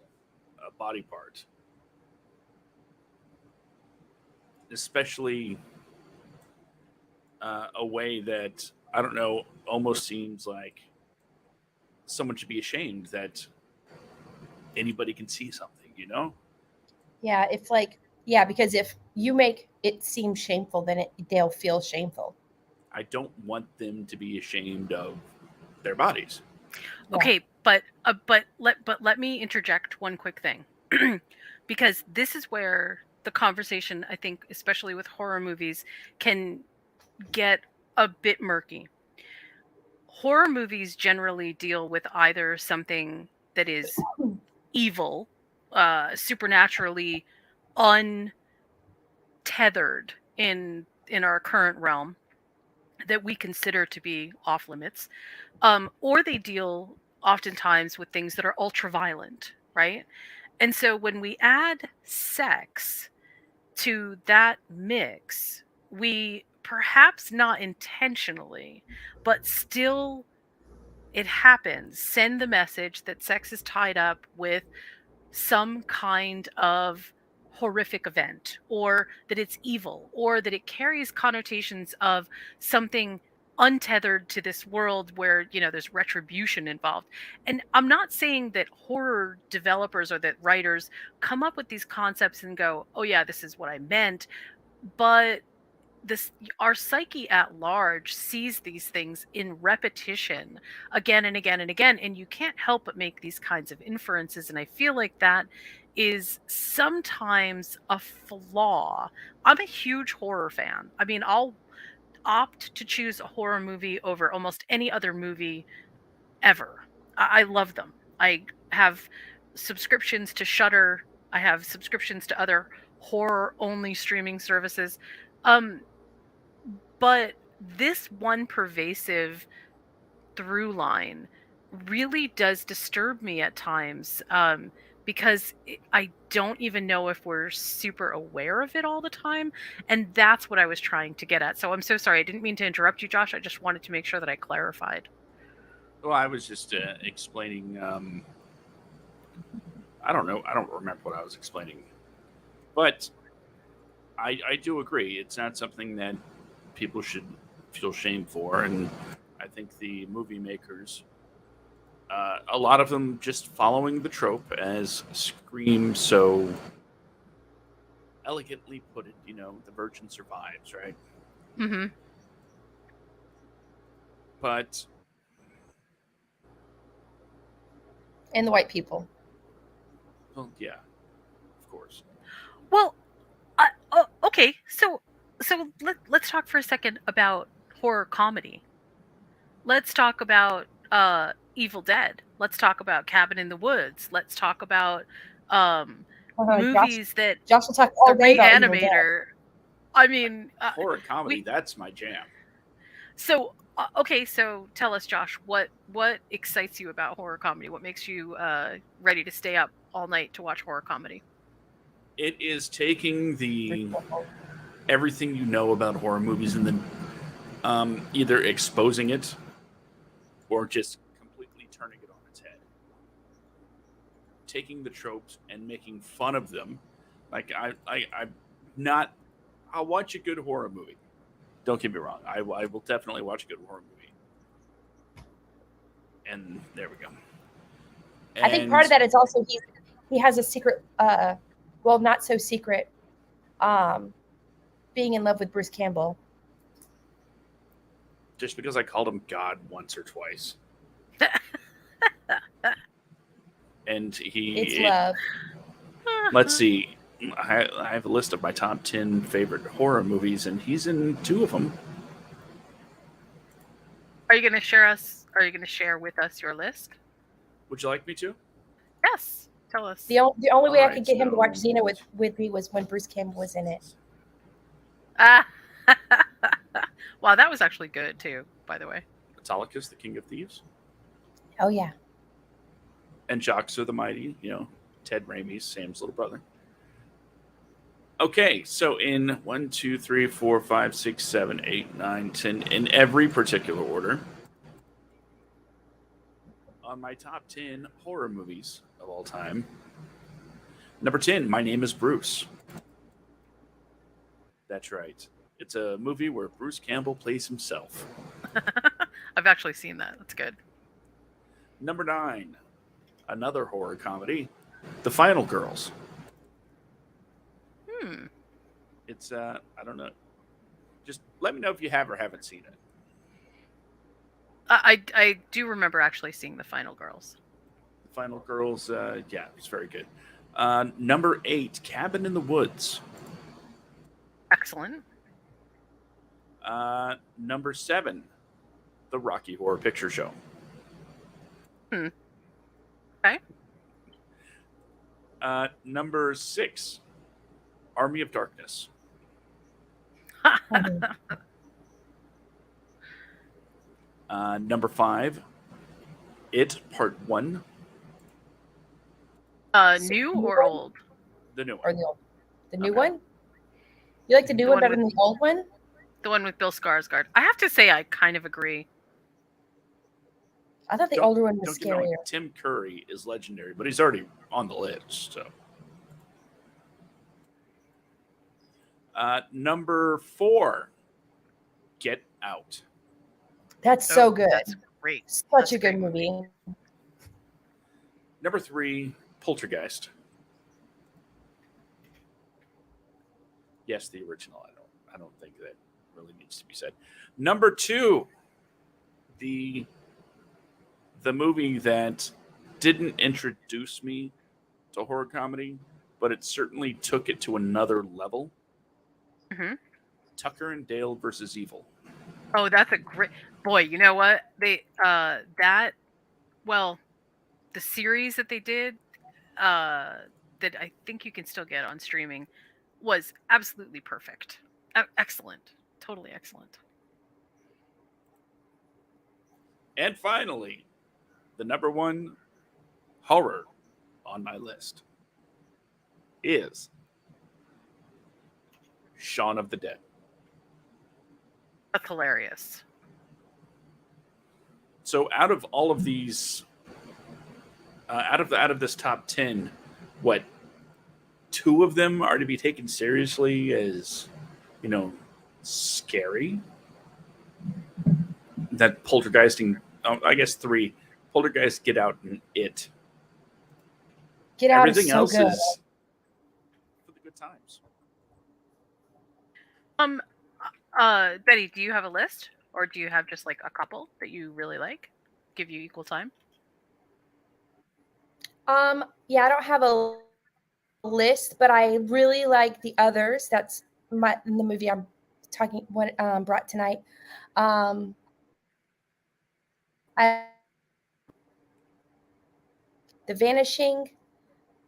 [SPEAKER 2] body part, especially a way that, I don't know, almost seems like someone should be ashamed that anybody can see something,
[SPEAKER 3] Yeah, because if you make it seem shameful, then they'll feel shameful.
[SPEAKER 2] I don't want them to be ashamed of their bodies.
[SPEAKER 3] Yeah.
[SPEAKER 1] Okay, but let me interject one quick thing. Because this is where the conversation, I think, especially with horror movies, can get a bit murky. Horror movies generally deal with either something that is evil, supernaturally untethered in our current realm, that we consider to be off limits, or they deal oftentimes with things that are ultra violent, right? And so when we add sex to that mix, we, perhaps not intentionally, but still it happens, send the message that sex is tied up with some kind of horrific event, or that it's evil, or that it carries connotations of something untethered to this world where, there's retribution involved. And I'm not saying that horror developers or that writers come up with these concepts and go, oh yeah, this is what I meant. but our psyche at large sees these things in repetition again and again and again, and you can't help but make these kinds of inferences, and I feel like that is sometimes a flaw. I'm a huge horror fan. I mean, I'll opt to choose a horror movie over almost any other movie ever. I love them. I have subscriptions to Shudder. I have subscriptions to other horror only streaming services. Um, but this one pervasive through line really does disturb me at times, because I don't even know if we're super aware of it all the time. And that's what I was trying to get at. So I'm so sorry. I didn't mean to interrupt you, Josh. I just wanted to make sure that I clarified.
[SPEAKER 2] Well, I was just explaining. I don't know. I don't remember what I was explaining, but I do agree. It's not something that people should feel shame for, and I think the movie makers, a lot of them, just following the trope, as Scream so elegantly put it. The virgin survives, right?
[SPEAKER 1] Hmm.
[SPEAKER 2] But
[SPEAKER 3] And the white people.
[SPEAKER 2] well, yeah, of course.
[SPEAKER 1] Well, okay. So let's talk for a second about horror comedy. Let's talk about Evil Dead. Let's talk about Cabin in the Woods. Let's talk about movies that
[SPEAKER 3] Josh will talk
[SPEAKER 1] The
[SPEAKER 3] all day about Evil Dead.
[SPEAKER 1] Reanimator. I mean,
[SPEAKER 2] Horror comedy, that's my jam.
[SPEAKER 1] so okay. So tell us, Josh, what excites you about horror comedy? What makes you ready to stay up all night to watch horror comedy?
[SPEAKER 2] It is taking everything you know about horror movies and then either exposing it or just completely turning it on its head. Taking the tropes and making fun of them. Like I'm not. I'll watch a good horror movie. Don't get me wrong. I will definitely watch a good horror movie. And there we go.
[SPEAKER 3] I think part of that is also he has a secret, well, not so secret, being in love with Bruce Campbell.
[SPEAKER 2] Just because I called him God once or twice, and
[SPEAKER 3] It's love.
[SPEAKER 2] let's see. I have a list of my top 10 favorite horror movies, and he's in 2 of them.
[SPEAKER 1] Are you going to share us? Are you going to share with us your list?
[SPEAKER 2] Would you like me to?
[SPEAKER 1] Yes. Tell us.
[SPEAKER 3] The only way I
[SPEAKER 2] Alright,
[SPEAKER 3] could get him to watch
[SPEAKER 2] so-
[SPEAKER 3] Xena with me was when Bruce Campbell was in it.
[SPEAKER 1] Ah. Wow, that was actually good too, by the way.
[SPEAKER 2] Autolycus, the King of Thieves,
[SPEAKER 3] Oh yeah.
[SPEAKER 2] and Joxer the Mighty. Ted Raimi's Sam's little brother. Okay, so in 1, 2, 3, 4, 5, 6, 7, 8, 9, 10, in every particular order, on my top 10 horror movies of all time. Number 10, My Name is Bruce. That's right. It's a movie where Bruce Campbell plays himself.
[SPEAKER 1] I've actually seen that. That's good.
[SPEAKER 2] Number 9, another horror comedy, The Final Girls. It's I don't know. Just let me know if you have or haven't seen it.
[SPEAKER 1] I do remember actually seeing The Final Girls.
[SPEAKER 2] The Final Girls, yeah, it's very good. Number 8, Cabin in the Woods.
[SPEAKER 1] Excellent.
[SPEAKER 2] Number 7, The Rocky Horror Picture Show.
[SPEAKER 1] Okay.
[SPEAKER 2] Number 6, Army of Darkness. Number 5, It Part 1.
[SPEAKER 1] New or old?
[SPEAKER 2] The new
[SPEAKER 3] Or
[SPEAKER 2] one.
[SPEAKER 3] the new
[SPEAKER 2] Okay.
[SPEAKER 3] one? You like the new
[SPEAKER 1] The
[SPEAKER 3] one
[SPEAKER 1] one
[SPEAKER 3] better
[SPEAKER 1] with-
[SPEAKER 3] than the old one?
[SPEAKER 1] The one with Bill Skarsgård. I have to say, I kind of agree.
[SPEAKER 3] I thought the
[SPEAKER 2] Don't-
[SPEAKER 3] older one was
[SPEAKER 2] Don't get me wrong,
[SPEAKER 3] scarier.
[SPEAKER 2] Tim Curry is legendary, but he's already on the list. So, number 4, Get Out.
[SPEAKER 3] That's so
[SPEAKER 1] Oh,
[SPEAKER 3] good.
[SPEAKER 1] That's great.
[SPEAKER 3] Such
[SPEAKER 1] That's
[SPEAKER 3] a
[SPEAKER 1] a
[SPEAKER 3] good
[SPEAKER 1] great
[SPEAKER 3] movie.
[SPEAKER 2] Number 3, Poltergeist. Yes, the original. I don't think that really needs to be said. Number 2, the movie that didn't introduce me to horror comedy, but it certainly took it to another level.
[SPEAKER 1] Hmm.
[SPEAKER 2] Tucker and Dale versus Evil.
[SPEAKER 1] Oh, that's a great boy. You know what? Well, the series that they did, that I think you can still get on streaming, was absolutely perfect. Excellent. Totally excellent.
[SPEAKER 2] And finally, the number 1 horror on my list is Shaun of the Dead.
[SPEAKER 1] That's hilarious.
[SPEAKER 2] So out of all of these, out of this top 10, what, 2 of them are to be taken seriously as, scary? That Poltergeist and I guess 3, Poltergeist, Get Out, and It.
[SPEAKER 3] Get Out
[SPEAKER 2] Everything
[SPEAKER 3] is so
[SPEAKER 2] else
[SPEAKER 3] good.
[SPEAKER 2] is for the good times.
[SPEAKER 1] Betty, do you have a list, or do you have just like a couple that you really like? Give you equal time.
[SPEAKER 3] Yeah, I don't have a list, but I really like the others. That's in the movie I'm talking what brought tonight. I The Vanishing.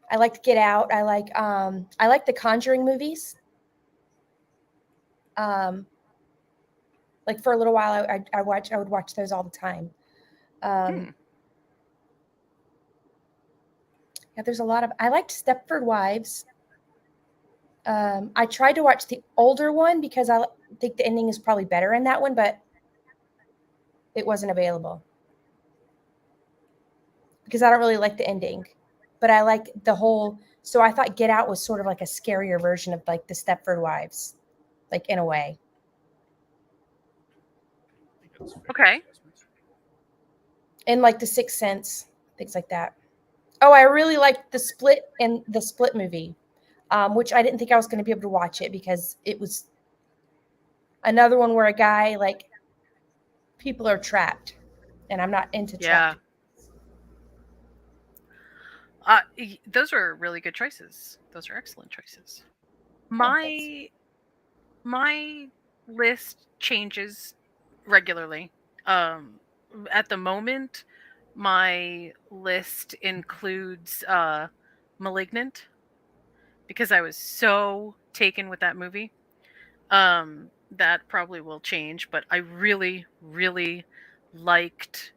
[SPEAKER 3] I like Get Out. I like the Conjuring movies. Like for a little while, I would watch those all the time. Yeah, there's a lot of. I liked Stepford Wives. I tried to watch the older one because I think the ending is probably better in that one, but it wasn't available because I don't really like the ending, but I like the whole. So I thought Get Out was sort of like a scarier version of like the Stepford Wives, like in a way.
[SPEAKER 1] Okay.
[SPEAKER 3] And like the Sixth Sense, things like that. Oh, I really liked the Split movie, which I didn't think I was going to be able to watch it because it was another one where a guy, like, people are trapped, and I'm not into trapped.
[SPEAKER 1] Those are really good choices. Those are excellent choices. My list changes regularly. At the moment, my list includes Malignant, because I was so taken with that movie. That probably will change, but I really, really liked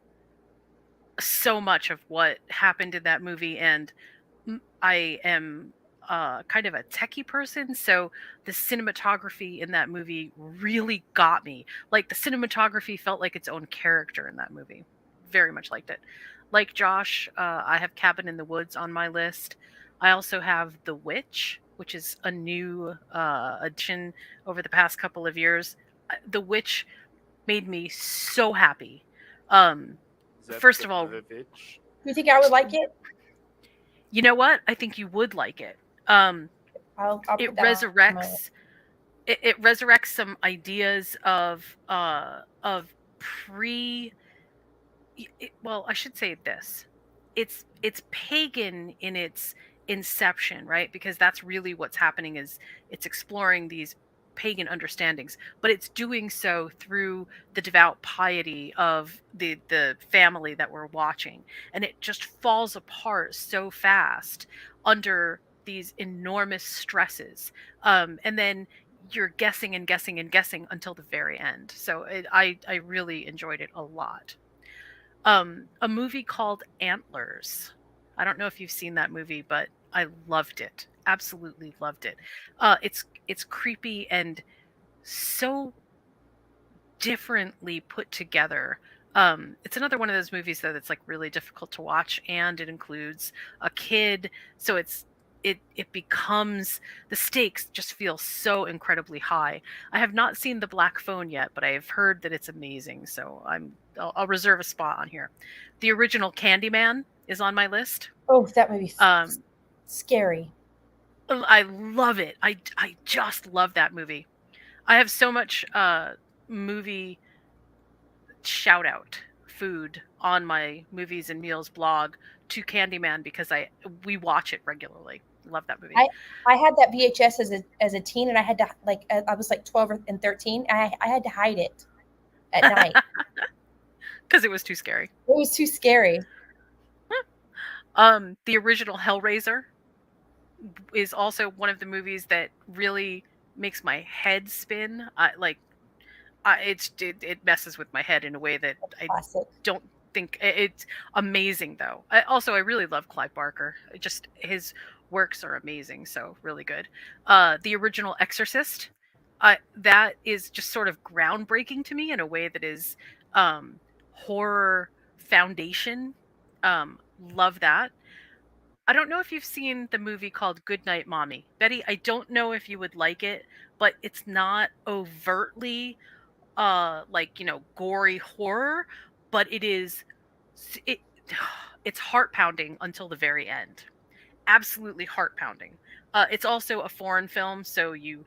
[SPEAKER 1] so much of what happened in that movie, and I am kind of a techie person, so the cinematography in that movie really got me. Like, the cinematography felt like its own character in that movie. Very much liked it. Like Josh, I have Cabin in the Woods on my list. I also have The Witch, which is a new addition over the past couple of years. The Witch made me so happy. First of all,
[SPEAKER 2] The Witch?
[SPEAKER 3] Do you think I would like it?
[SPEAKER 1] you know what? I think you would like it.
[SPEAKER 3] I'll
[SPEAKER 1] It
[SPEAKER 3] put that on my list.
[SPEAKER 1] it resurrects some ideas of pre. Well, I should say this. It's pagan in its inception, right? Because that's really what's happening, is it's exploring these pagan understandings, but it's doing so through the devout piety of the family that we're watching, and it just falls apart so fast under these enormous stresses, and then you're guessing and guessing and guessing until the very end. So I really enjoyed it a lot. A movie called Antlers. I don't know if you've seen that movie, but I loved it. Absolutely loved it. It's creepy and so differently put together. It's another one of those movies though that's like really difficult to watch, and it includes a kid, so it becomes, the stakes just feel so incredibly high. I have not seen The Black Phone yet, but I've heard that it's amazing, so I'll reserve a spot on here. The original Candyman is on my list.
[SPEAKER 3] Oh, that movie.
[SPEAKER 1] Um,
[SPEAKER 3] Scary.
[SPEAKER 1] I love it. I just love that movie. I have so much movie shout out food on my movies and meals blog to Candyman because we watch it regularly. Love that movie.
[SPEAKER 3] I had that VHS as a teen, and I had to I was like 12 and 13. I had to hide it at night
[SPEAKER 1] because it was too scary.
[SPEAKER 3] It was too scary.
[SPEAKER 1] The original Hellraiser is also one of the movies that really makes my head spin. It messes with my head in a way that I don't think it's amazing though. I really love Clive Barker. Just his works are amazing, so really good. The original Exorcist, that is just sort of groundbreaking to me in a way that is horror foundation. Love that. I don't know if you've seen the movie called Goodnight Mommy. Betty, I don't know if you would like it, but it's not overtly gory horror, but it's heart pounding until the very end. Absolutely heart pounding. It's also a foreign film, so you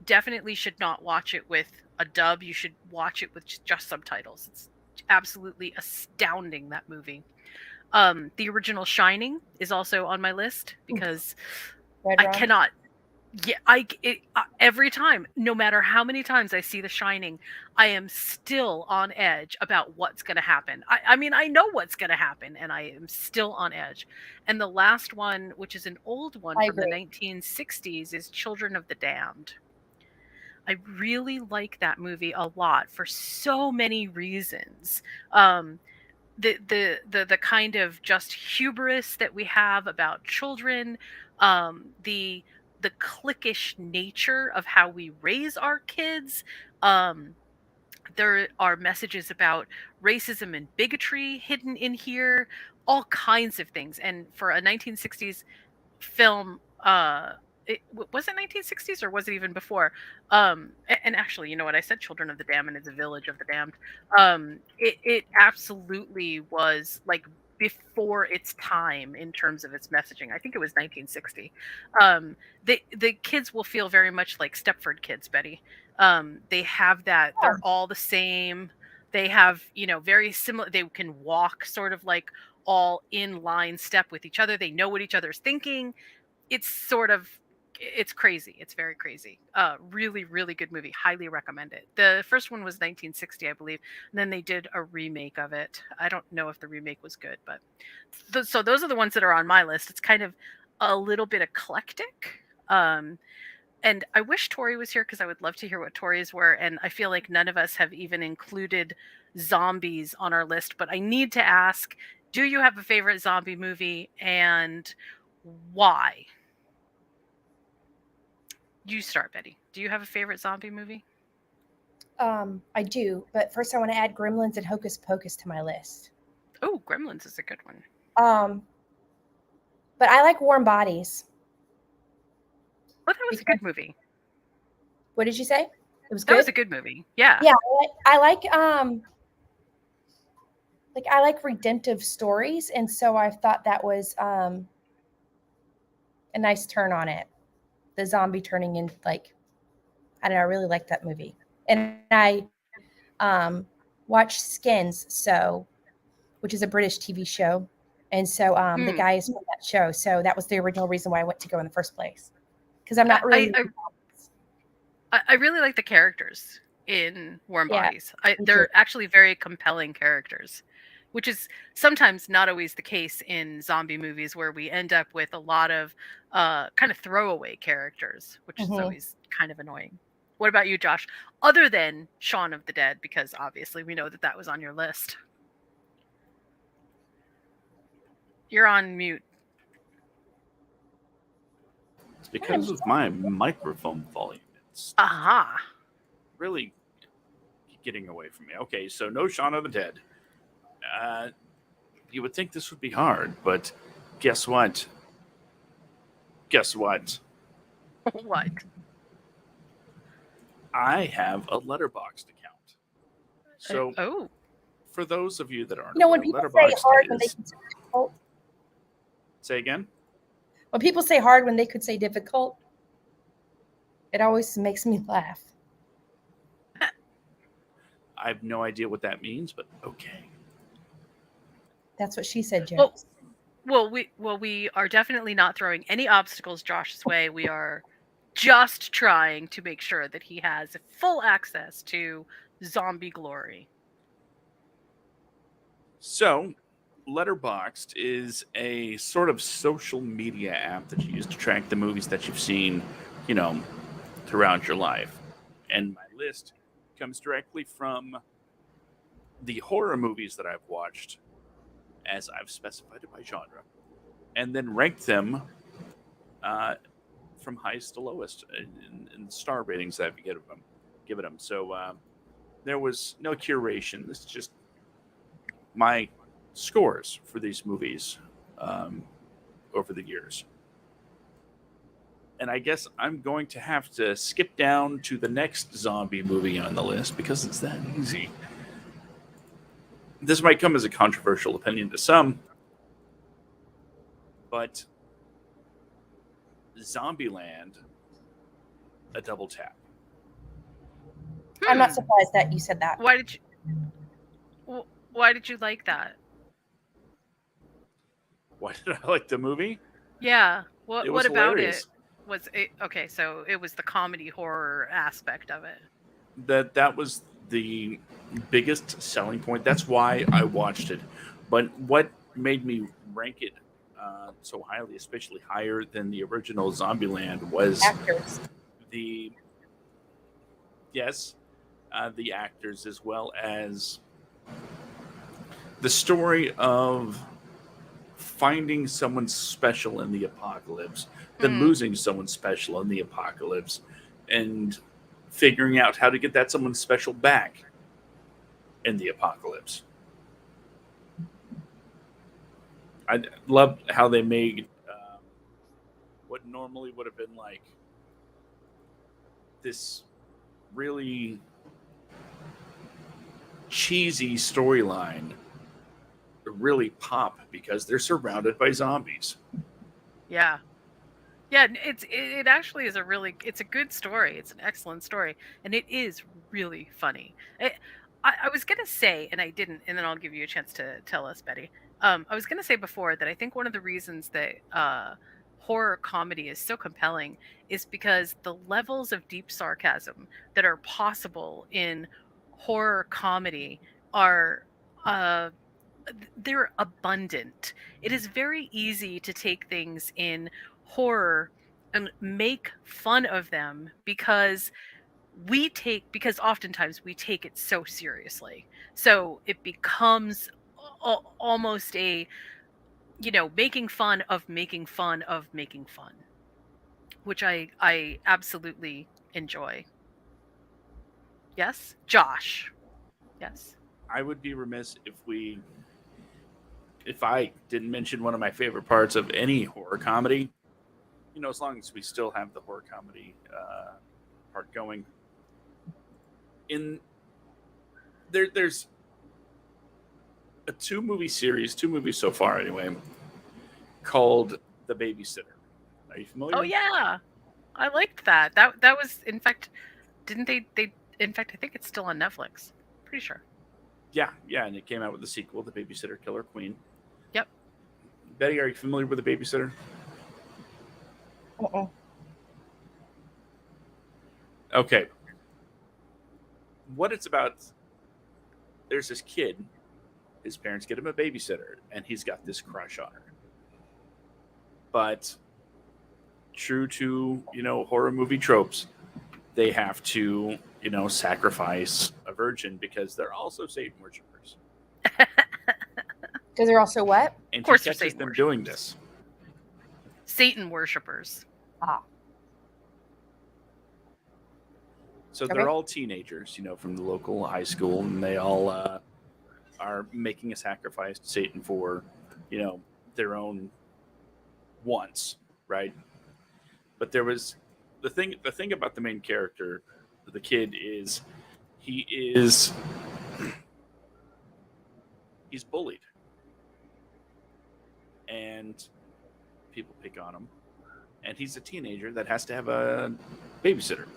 [SPEAKER 1] definitely should not watch it with a dub. You should watch it with just subtitles. It's absolutely astounding, that movie. The original Shining is also on my list because I cannot. Yeah, every time, no matter how many times I see The Shining, I am still on edge about what's going to happen. I mean, I know what's going to happen, and I am still on edge. And the last one, which is an old one from the 1960s, is Children of the Damned. I really like that movie a lot for so many reasons. The kind of just hubris that we have about children, the cliquish nature of how we raise our kids. There are messages about racism and bigotry hidden in here, all kinds of things. And for a 1960s film, was it 1960s or was it even before? And actually, you know what, I said Children of the Damned, and it's a Village of the Damned. It absolutely was like before its time in terms of its messaging. I think it was 1960. The kids will feel very much like Stepford Kids, Betty. They have that. They're all the same. They have, very similar. They can walk sort of like all in line step with each other. They know what each other's thinking. It's crazy. It's very crazy. Really, really good movie. Highly recommend it. The first one was 1960, I believe. And then they did a remake of it. I don't know if the remake was good, but so those are the ones that are on my list. It's kind of a little bit eclectic. And I wish Tori was here because I would love to hear what Tori's were. And I feel like none of us have even included zombies on our list. But I need to ask, do you have a favorite zombie movie and why? You start, Betty. Do you have a favorite zombie movie?
[SPEAKER 3] I do, but first I want to add Gremlins and Hocus Pocus to my list.
[SPEAKER 1] Oh, Gremlins is a good one.
[SPEAKER 3] But I like Warm Bodies.
[SPEAKER 1] Oh, that was a good movie.
[SPEAKER 3] What did you say? It was good?
[SPEAKER 1] That was a good movie. Yeah.
[SPEAKER 3] Yeah, I like redemptive stories, and so I thought that was a nice turn on it. The zombie turning in, like, I don't know, I really like that movie. And I watched Skins, which is a British TV show. And so the guy is from that show. So that was the original reason why I went to go in the first place. Because I'm not really...
[SPEAKER 1] I really like the characters in Warm Bodies. They're actually very compelling characters, which is sometimes not always the case in zombie movies, where we end up with a lot of kind of throwaway characters, which is always kind of annoying. What about you, Josh? Other than Shaun of the Dead, because obviously we know that was on your list. You're on mute.
[SPEAKER 2] It's because of my microphone volume. It's really getting away from me. Okay, so no Shaun of the Dead. You would think this would be hard, but guess what?
[SPEAKER 1] What?
[SPEAKER 2] I have a Letterboxd account. So, for those of you that aren't,
[SPEAKER 3] when people say hard, when they
[SPEAKER 2] say again.
[SPEAKER 3] When people say hard when they could say difficult, it always makes me laugh.
[SPEAKER 2] I have no idea what that means, but okay.
[SPEAKER 3] That's what she said,
[SPEAKER 1] Well,
[SPEAKER 3] Jax.
[SPEAKER 1] we are definitely not throwing any obstacles Josh's way. We are just trying to make sure that he has full access to zombie glory.
[SPEAKER 2] So, Letterboxd is a sort of social media app that you use to track the movies that you've seen, you know, throughout your life. And my list comes directly from the horror movies that I've watched, as I've specified it by genre, and then ranked them from highest to lowest in star ratings that I've given them. So there was no curation. This is just my scores for these movies over the years. And I guess I'm going to have to skip down to the next zombie movie on the list because it's that easy. This might come as a controversial opinion to some, but Zombieland, a double tap.
[SPEAKER 3] I'm not surprised that you said that.
[SPEAKER 1] Why did you like that?
[SPEAKER 2] Why did I like the movie?
[SPEAKER 1] Yeah.
[SPEAKER 2] It was
[SPEAKER 1] What about
[SPEAKER 2] hilarious.
[SPEAKER 1] it? Was it okay? So it was the comedy horror aspect of it.
[SPEAKER 2] That was the biggest selling point. That's why I watched it. But what made me rank it so highly, especially higher than the original Zombieland, was
[SPEAKER 3] Actors.
[SPEAKER 2] the the actors, as well as the story of finding someone special in the apocalypse, then losing someone special in the apocalypse, and figuring out how to get that someone special back in the apocalypse. I loved how they made what normally would have been like this really cheesy storyline really pop because they're surrounded by zombies.
[SPEAKER 1] Yeah. Yeah, it actually is it's a good story. It's an excellent story, and it is really funny. I was gonna say, and I didn't, and then I'll give you a chance to tell us, Betty. I was gonna say before that I think one of the reasons that horror comedy is so compelling is because the levels of deep sarcasm that are possible in horror comedy are they're abundant. It is very easy to take things in horror and make fun of them because oftentimes we take it so seriously. So it becomes almost a making fun of making fun of making fun, which I absolutely enjoy. Yes, Josh. Yes.
[SPEAKER 2] I would be remiss if I didn't mention one of my favorite parts of any horror comedy. You know, as long as we still have the horror comedy part going. There's a two movies so far anyway, called The Babysitter. Are you familiar?
[SPEAKER 1] Oh yeah, I liked that. That was, in fact, didn't they? In fact, I think it's still on Netflix. Pretty sure.
[SPEAKER 2] Yeah, and it came out with the sequel, The Babysitter Killer Queen.
[SPEAKER 1] Yep.
[SPEAKER 2] Betty, are you familiar with The Babysitter?
[SPEAKER 3] Uh-uh.
[SPEAKER 2] Okay. What it's about, there's this kid, his parents get him a babysitter, and he's got this crush on her. But true to, horror movie tropes, they have to, sacrifice a virgin because they're also Satan worshippers.
[SPEAKER 3] Because they're also what?
[SPEAKER 2] And
[SPEAKER 1] Of course
[SPEAKER 2] he
[SPEAKER 1] they're
[SPEAKER 2] catches
[SPEAKER 1] Satan
[SPEAKER 2] them doing this.
[SPEAKER 1] Satan worshippers.
[SPEAKER 3] Ah.
[SPEAKER 2] So
[SPEAKER 3] Okay.
[SPEAKER 2] they're all teenagers, from the local high school, and they all are making a sacrifice to Satan for, their own wants, right? But there was the thing about the main character, the kid, is he's bullied, and people pick on him, and he's a teenager that has to have a babysitter.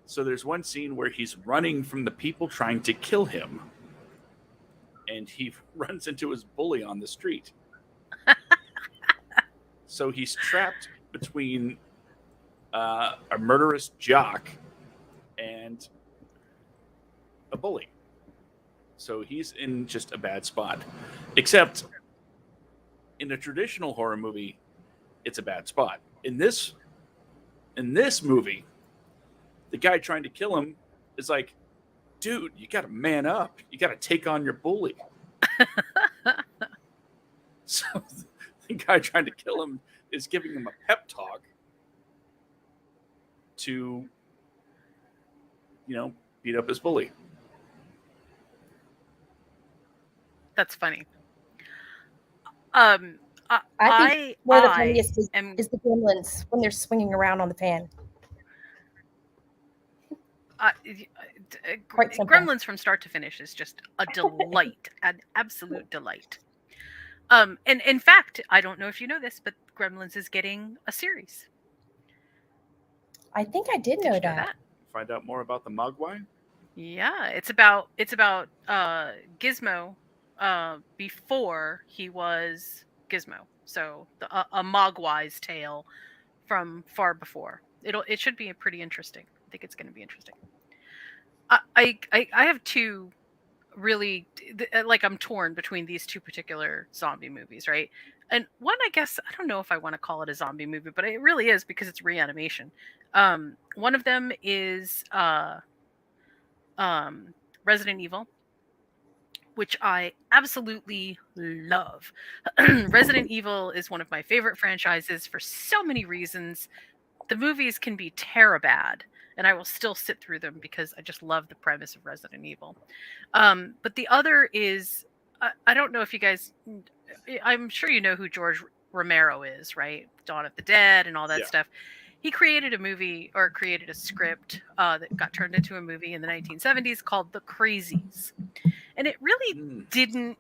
[SPEAKER 2] So there's one scene where he's running from the people trying to kill him, and he runs into his bully on the street. So he's trapped between a murderous jock and a bully. So he's in just a bad spot. Except in a traditional horror movie, it's a bad spot. In this movie, the guy trying to kill him is like, dude, you got to man up. You got to take on your bully. So the guy trying to kill him is giving him a pep talk to, beat up his bully.
[SPEAKER 1] That's funny.
[SPEAKER 3] I think one of the funniest is the gremlins when they're swinging around on the fan.
[SPEAKER 1] Gremlins from start to finish is just a delight, an absolute delight. And in fact, I don't know if you know this, but Gremlins is getting a series.
[SPEAKER 3] I think I did know that.
[SPEAKER 2] Find out more about the Mogwai?
[SPEAKER 1] Yeah, it's about Gizmo before he was Gizmo. So a Mogwai's tale from far before. It should be pretty interesting. I think it's going to be interesting. I have two really, like, I'm torn between these two particular zombie movies, right? And one, I guess, I don't know if I want to call it a zombie movie, but it really is because it's reanimation. One of them is Resident Evil, which I absolutely love. Resident Evil is one of my favorite franchises for so many reasons. The movies can be terribad, and I will still sit through them because I just love the premise of Resident Evil. But the other is, I don't know if you guys, I'm sure you know who George Romero is, right? Dawn of the Dead and all that stuff. He created a movie, or created a script that got turned into a movie in the 1970s called The Crazies. And it really didn't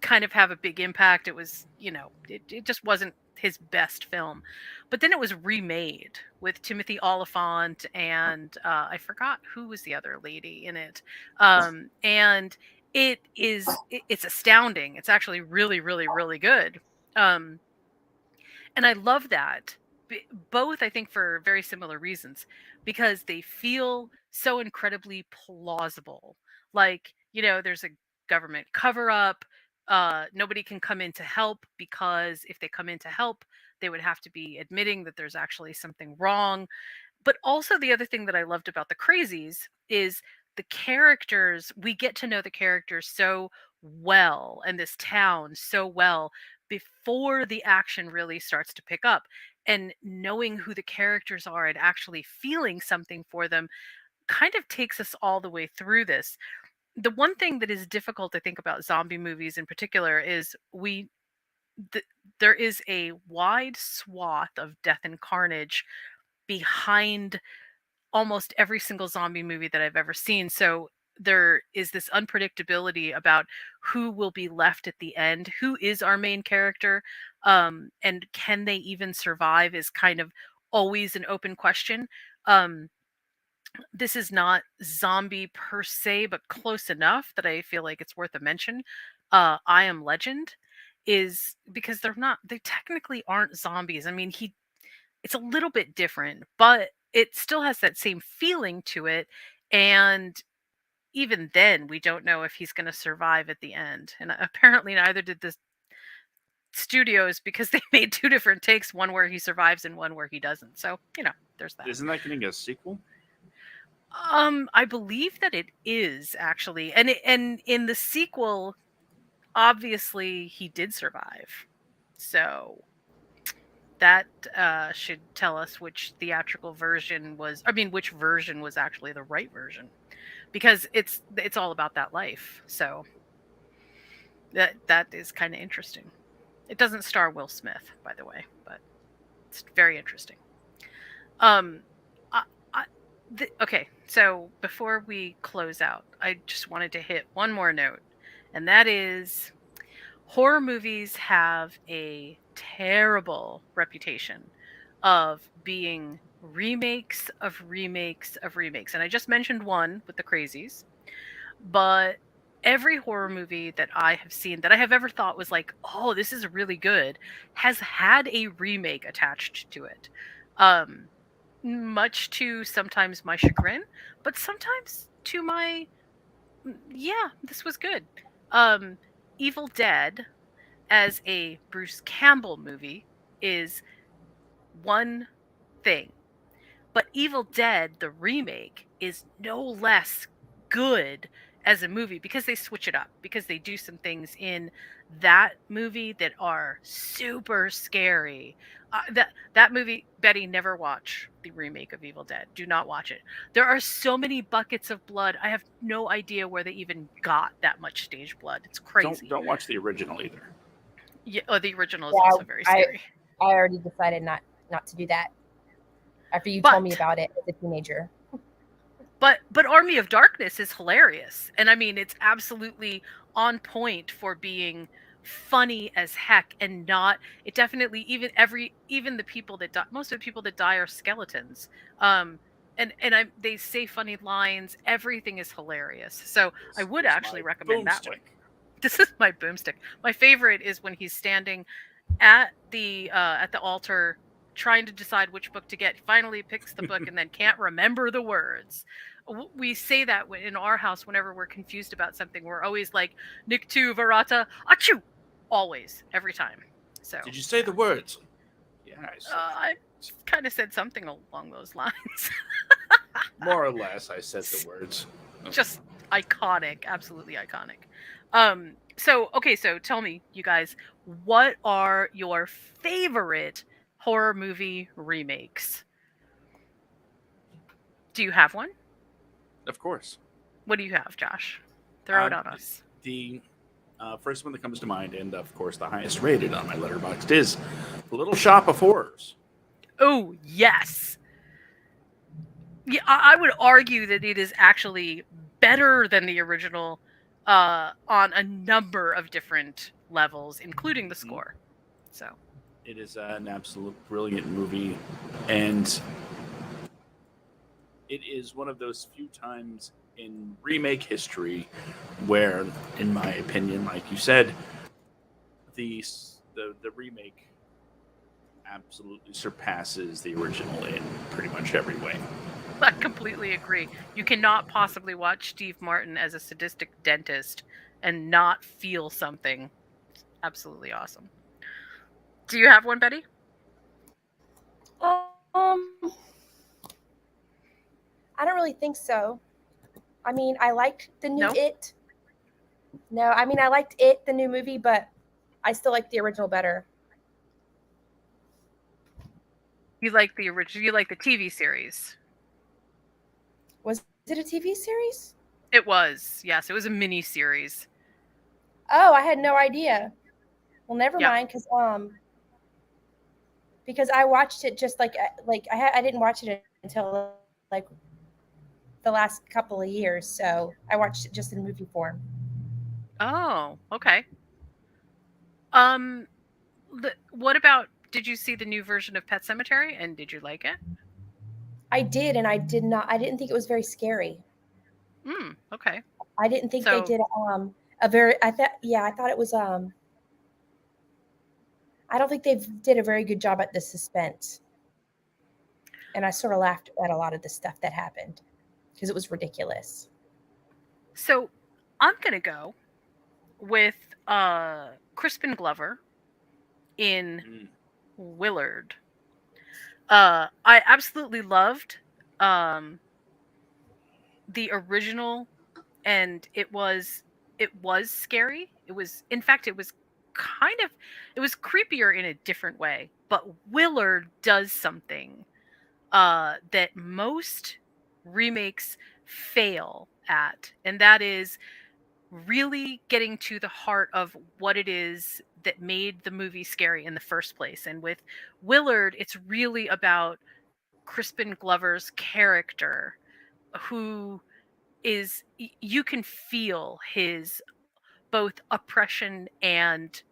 [SPEAKER 1] kind of have a big impact. It was, it just wasn't his best film. But then it was remade with Timothy Olyphant and I forgot who was the other lady in it. And it's astounding. It's actually really, really, really good. And I love that. Both, I think, for very similar reasons, because they feel so incredibly plausible. Like, there's a government cover up. Nobody can come in to help, because if they come in to help, they would have to be admitting that there's actually something wrong. But also, the other thing that I loved about The Crazies is the characters. We get to know the characters so well, and this town so well, before the action really starts to pick up. And knowing who the characters are and actually feeling something for them kind of takes us all the way through this. The one thing that is difficult, I think, about zombie movies in particular is there is a wide swath of death and carnage behind almost every single zombie movie that I've ever seen. So there is this unpredictability about who will be left at the end, who is our main character, and can they even survive is kind of always an open question. This is not zombie per se, but close enough that I feel like it's worth a mention. I Am Legend is, because they technically aren't zombies. I mean, it's a little bit different, but it still has that same feeling to it. And even then, we don't know if he's going to survive at the end. And apparently neither did the studios, because they made two different takes, one where he survives and one where he doesn't. So, there's that.
[SPEAKER 2] Isn't that getting a sequel?
[SPEAKER 1] I believe that it is, actually. And in the sequel, obviously he did survive. So that should tell us which theatrical version was, which version was actually the right version, because it's all about that life. So that is kind of interesting. It doesn't star Will Smith, by the way, but it's very interesting. Okay, so before we close out, I just wanted to hit one more note, and that is, horror movies have a terrible reputation of being remakes of remakes of remakes. And I just mentioned one with the Crazies, but every horror movie that I have seen that I have ever thought was like, oh, this is really good, has had a remake attached to it. Much to sometimes my chagrin, but sometimes to my, yeah, this was good. Evil Dead as a Bruce Campbell movie is one thing. But Evil Dead, the remake, is no less good as a movie because they switch it up, because they do some things in that movie that are super scary. That movie, Betty, never watch the remake of Evil Dead. Do not watch it. There are so many buckets of blood. I have no idea where they even got that much stage blood. It's crazy.
[SPEAKER 2] Don't watch the original either.
[SPEAKER 1] Yeah, oh, the original is
[SPEAKER 3] Yeah,
[SPEAKER 1] also very scary.
[SPEAKER 3] I already decided not to do that after you
[SPEAKER 1] But-
[SPEAKER 3] told me about it as a teenager.
[SPEAKER 1] But Army of Darkness is hilarious, and I mean it's absolutely on point for being funny as heck, and not, it definitely, even the people that die, most of the people that die are skeletons, and they say funny lines, everything is hilarious, so I would
[SPEAKER 2] This is
[SPEAKER 1] actually
[SPEAKER 2] my
[SPEAKER 1] recommend that one.
[SPEAKER 2] boomstick.
[SPEAKER 1] This is my boomstick. My favorite is when he's standing at the altar trying to decide which book to get. Finally picks the book and then can't remember the words. We say that in our house whenever we're confused about something. We're always like, Niktu Varata Achu! Always, every time. So
[SPEAKER 2] Did you say the words? Yeah,
[SPEAKER 1] I kind of said something along those lines.
[SPEAKER 2] more or less. I said the words.
[SPEAKER 1] Just iconic, absolutely iconic. So tell me, you guys, what are your favorite horror movie remakes? Do you have one?
[SPEAKER 2] Of course.
[SPEAKER 1] What do you have, Josh? Throw it on us.
[SPEAKER 2] The first one that comes to mind, and of course the highest rated on my Letterboxd, is The Little Shop of Horrors.
[SPEAKER 1] Oh, yes. Yeah, I would argue that it is actually better than the original on a number of different levels, including the score. So
[SPEAKER 2] It is an absolute brilliant movie, and it is one of those few times in remake history where, in my opinion, like you said, the remake absolutely surpasses the original in pretty much every way.
[SPEAKER 1] I completely agree. You cannot possibly watch Steve Martin as a sadistic dentist and not feel something. Absolutely awesome. Do you have one, Betty?
[SPEAKER 3] I don't really think so. I mean, I liked the new
[SPEAKER 1] No?
[SPEAKER 3] It. No, I mean, I liked It, the new movie, but I still like the original better.
[SPEAKER 1] You like the original? You like the TV series?
[SPEAKER 3] Was it a TV series?
[SPEAKER 1] It was. Yes, it was a mini series.
[SPEAKER 3] Oh, I had no idea. Well, never
[SPEAKER 1] Yeah.
[SPEAKER 3] mind, because I watched it just like I didn't watch it until like the last couple of years, so I watched it just in movie form.
[SPEAKER 1] Oh, okay. What about? Did you see the new version of Pet Sematary, and did you like it?
[SPEAKER 3] I did, and I didn't think it was very scary.
[SPEAKER 1] Okay.
[SPEAKER 3] I didn't think
[SPEAKER 1] So-
[SPEAKER 3] they did a very. I thought it was I don't think they did a very good job at the suspense, and I sort of laughed at a lot of the stuff that happened because it was ridiculous.
[SPEAKER 1] So I'm gonna go with Crispin Glover in Willard. I absolutely loved the original, and it was scary. It was, in fact, it was creepier in a different way. But Willard does something that most remakes fail at, and that is really getting to the heart of what it is that made the movie scary in the first place. And with Willard, it's really about Crispin Glover's character, who is, you can feel his both oppression and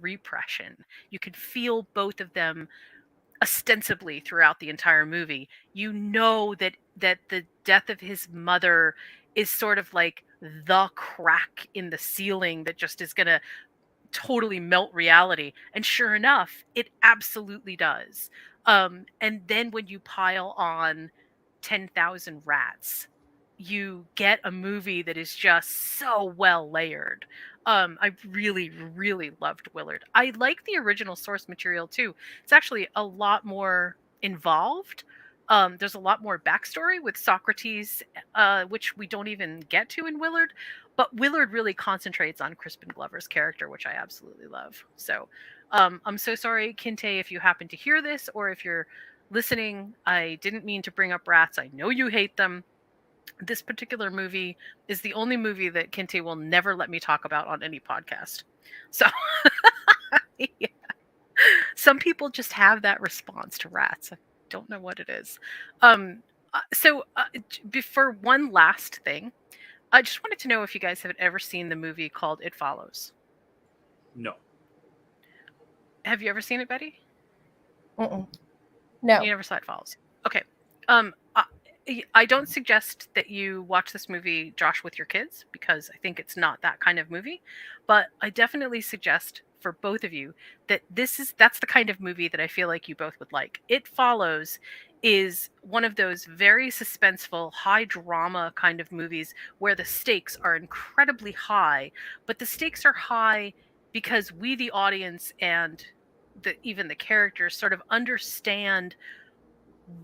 [SPEAKER 1] repression. You can feel both of them ostensibly throughout the entire movie. You know that the death of his mother is sort of like the crack in the ceiling that just is going to totally melt reality, and sure enough it absolutely does. And then when you pile on 10,000 rats, you get a movie that is just so well layered. I really, really loved Willard. I like the original source material too. It's actually a lot more involved. There's a lot more backstory with Socrates, which we don't even get to in Willard. But Willard really concentrates on Crispin Glover's character, which I absolutely love. So I'm so sorry, Kinte, if you happen to hear this or if you're listening. I didn't mean to bring up rats. I know you hate them. This particular movie is the only movie that Kinte will never let me talk about on any podcast. So yeah. Some people just have that response to rats. I don't know what it is. Before one last thing, I just wanted to know if you guys have ever seen the movie called It Follows.
[SPEAKER 2] No.
[SPEAKER 1] Have you ever seen it, Betty?
[SPEAKER 3] Mm-mm. No.
[SPEAKER 1] You never saw It Follows. Okay. I don't suggest that you watch this movie, Josh, with your kids, because I think it's not that kind of movie. But I definitely suggest for both of you that that's the kind of movie that I feel like you both would like. It Follows is one of those very suspenseful, high drama kind of movies where the stakes are incredibly high, but the stakes are high because we, the audience, and even the characters sort of understand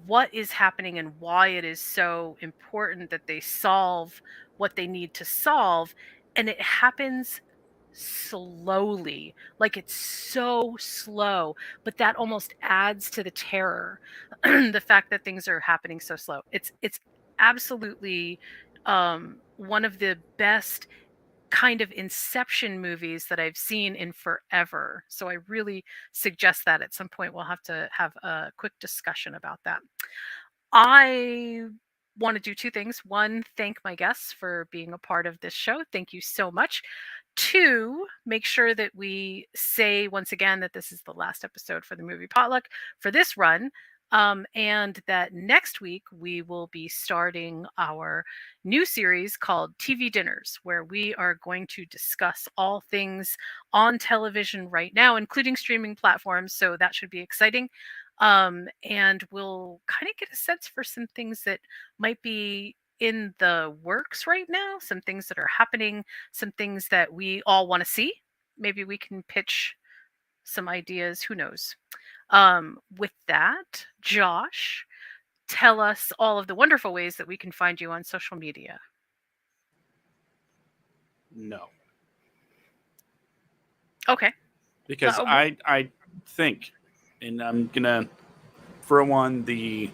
[SPEAKER 1] what is happening and why it is so important that they solve what they need to solve. And it happens slowly, like it's so slow, but that almost adds to the terror. The fact that things are happening so slow, it's absolutely one of the best kind of Inception movies that I've seen in forever. So I really suggest that at some point we'll have to have a quick discussion about that. I want to do two things. One, thank my guests for being a part of this show. Thank you so much. Two, make sure that we say once again that this is the last episode for the movie potluck for this run. And that next week we will be starting our new series called TV Dinners, where we are going to discuss all things on television right now, including streaming platforms. So that should be exciting. And we'll kind of get a sense for some things that might be in the works right now, some things that are happening, some things that we all want to see. Maybe we can pitch some ideas. Who knows? With that, Josh, tell us all of the wonderful ways that we can find you on social media.
[SPEAKER 2] No.
[SPEAKER 1] Okay.
[SPEAKER 2] Because I think, and I'm gonna throw on the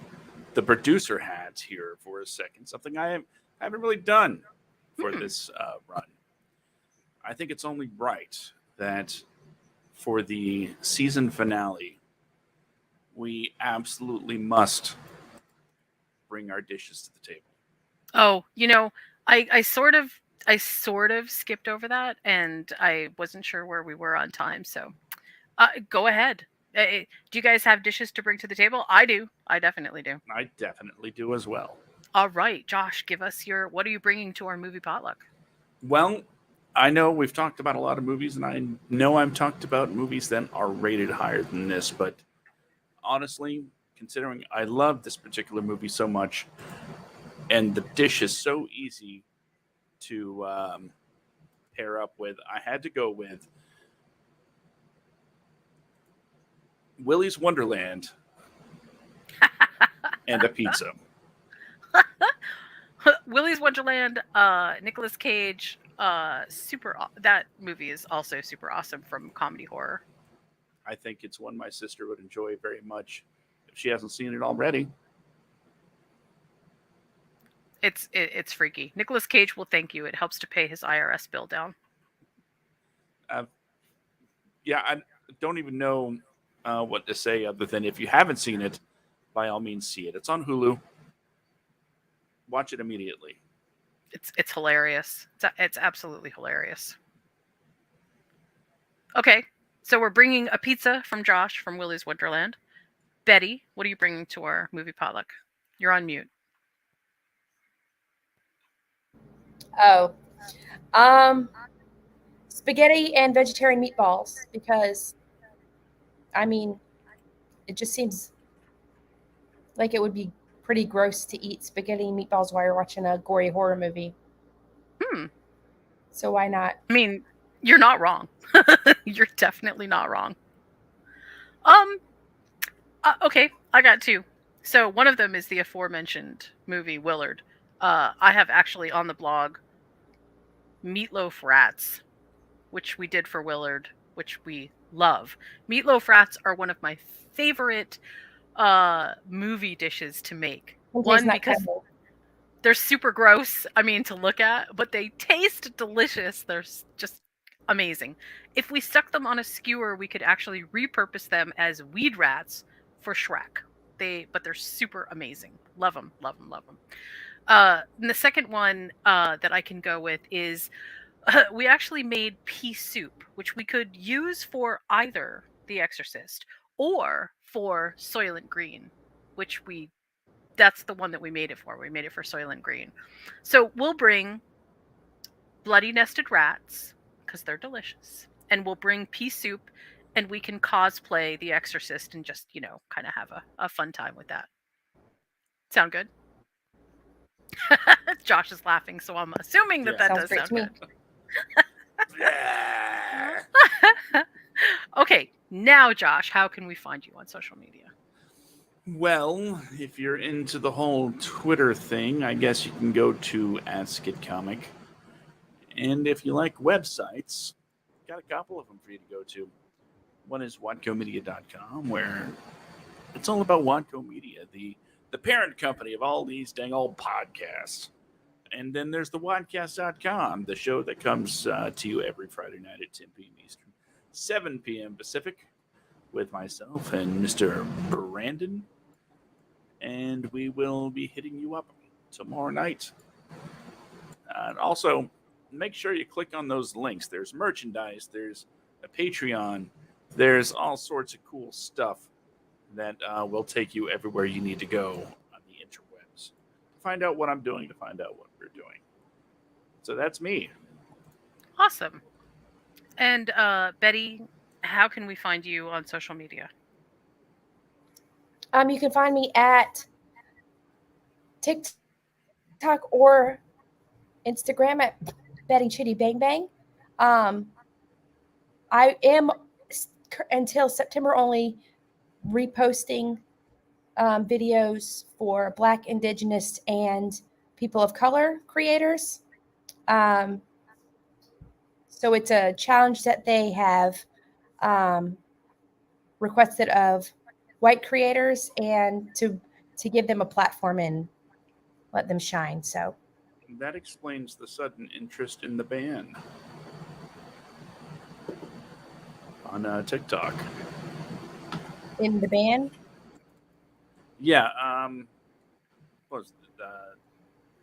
[SPEAKER 2] producer hats here for a second. Something I haven't really done for this run. I think it's only right that for the season finale, we absolutely must bring our dishes to the table.
[SPEAKER 1] Oh, I sort of skipped over that, and I wasn't sure where we were on time. So, go ahead. Do you guys have dishes to bring to the table? I do. I definitely do.
[SPEAKER 2] I definitely do as well.
[SPEAKER 1] All right, Josh, give us what are you bringing to our movie potluck?
[SPEAKER 2] Well, I know we've talked about a lot of movies, and I know I've talked about movies that are rated higher than this, but honestly, considering I love this particular movie so much, and the dish is so easy to pair up with, I had to go with Willy's Wonderland and a pizza.
[SPEAKER 1] Willy's Wonderland, Nicolas Cage, that movie is also super awesome from Comedy Horror.
[SPEAKER 2] I think it's one my sister would enjoy very much if she hasn't seen it already.
[SPEAKER 1] It's freaky. Nicolas Cage will thank you. It helps to pay his IRS bill down.
[SPEAKER 2] Yeah, I don't even know what to say other than if you haven't seen it, by all means see it. It's on Hulu. Watch it immediately.
[SPEAKER 1] It's hilarious. It's absolutely hilarious. Okay, so we're bringing a pizza from Josh from Willy's Wonderland. Betty, what are you bringing to our movie potluck? You're on mute.
[SPEAKER 3] Oh, spaghetti and vegetarian meatballs, because, I mean, it just seems like it would be pretty gross to eat spaghetti and meatballs while you're watching a gory horror movie. So why not?
[SPEAKER 1] I mean, you're not wrong. You're definitely not wrong. Okay, I got two. So one of them is the aforementioned movie Willard. I have actually on the blog Meatloaf Rats, which we did for Willard, which we love. Meatloaf Rats are one of my favorite movie dishes to make. One, because they're super gross, I mean, to look at, but they taste delicious. They're just amazing. If we stuck them on a skewer, we could actually repurpose them as weed rats for Shrek. But they're super amazing. Love them, love them, love them. And the second one that I can go with is we actually made pea soup, which we could use for either The Exorcist or for Soylent Green, which that's the one that we made it for. We made it for Soylent Green. So we'll bring bloody nested rats, because they're delicious, and we'll bring pea soup, and we can cosplay The Exorcist and just, kind of have a fun time with that. Sound good? Josh is laughing, so I'm assuming that does sound good. Okay, now Josh, how can we find you on social media?
[SPEAKER 2] Well, if you're into the whole Twitter thing, I guess you can go to @SkidComic. And if you like websites, got a couple of them for you to go to. One is WatcoMedia.com, where it's all about Watco Media, the parent company of all these dang old podcasts. And then there's the Wadcast.com, the show that comes to you every Friday night at 10 p.m. Eastern, 7 p.m. Pacific, with myself and Mr. Brandon. And we will be hitting you up tomorrow night. And also, make sure you click on those links. There's merchandise, there's a Patreon, there's all sorts of cool stuff that will take you everywhere you need to go on the interwebs to find out what I'm doing, to find out what we're doing. So that's me.
[SPEAKER 1] Awesome. And Betty, how can we find you on social media?
[SPEAKER 3] You can find me at TikTok or Instagram at Betty Chitty Bang Bang. I am, until September, only reposting videos for Black, Indigenous, and people of color creators. So it's a challenge that they have requested of white creators, and to give them a platform and let them shine. So
[SPEAKER 2] that explains the sudden interest in the band on TikTok.
[SPEAKER 3] In the band?
[SPEAKER 2] Yeah. What was the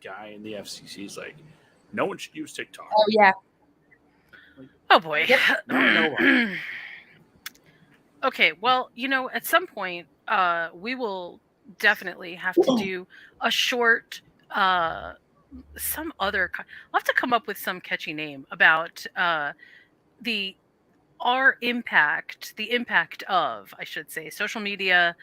[SPEAKER 2] guy in the FCC is like, no one should use TikTok.
[SPEAKER 3] Oh, yeah.
[SPEAKER 1] Oh, boy.
[SPEAKER 3] Yep.
[SPEAKER 2] No.
[SPEAKER 1] Okay, well, at some point, we will definitely have to do a short, some other. I'll have to come up with some catchy name about the impact of, I should say, social media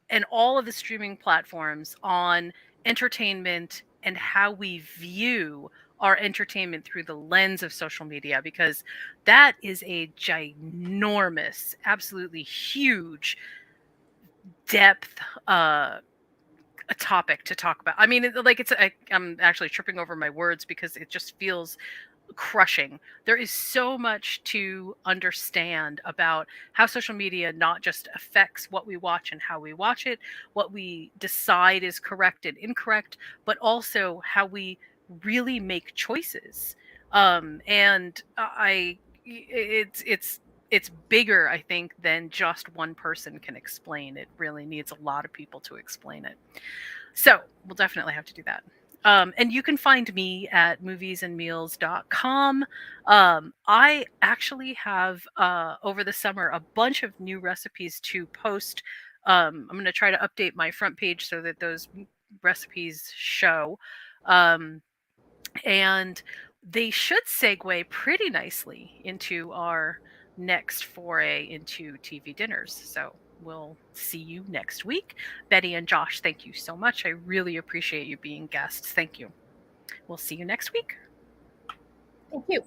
[SPEAKER 1] and all of the streaming platforms on entertainment and how we view our entertainment through the lens of social media, because that is a ginormous, absolutely huge depth a topic to talk about. I mean, I'm actually tripping over my words because it just feels crushing. There is so much to understand about how social media not just affects what we watch and how we watch it, what we decide is correct and incorrect, but also how we really make choices. It's bigger, I think, than just one person can explain. It really needs a lot of people to explain it. So we'll definitely have to do that. And you can find me at moviesandmeals.com. I actually have, over the summer, a bunch of new recipes to post. I'm going to try to update my front page so that those recipes show. And they should segue pretty nicely into our next foray into TV dinners. So we'll see you next week. Betty and Josh, thank you so much. I really appreciate you being guests. Thank you. We'll see you next week.
[SPEAKER 3] Thank you.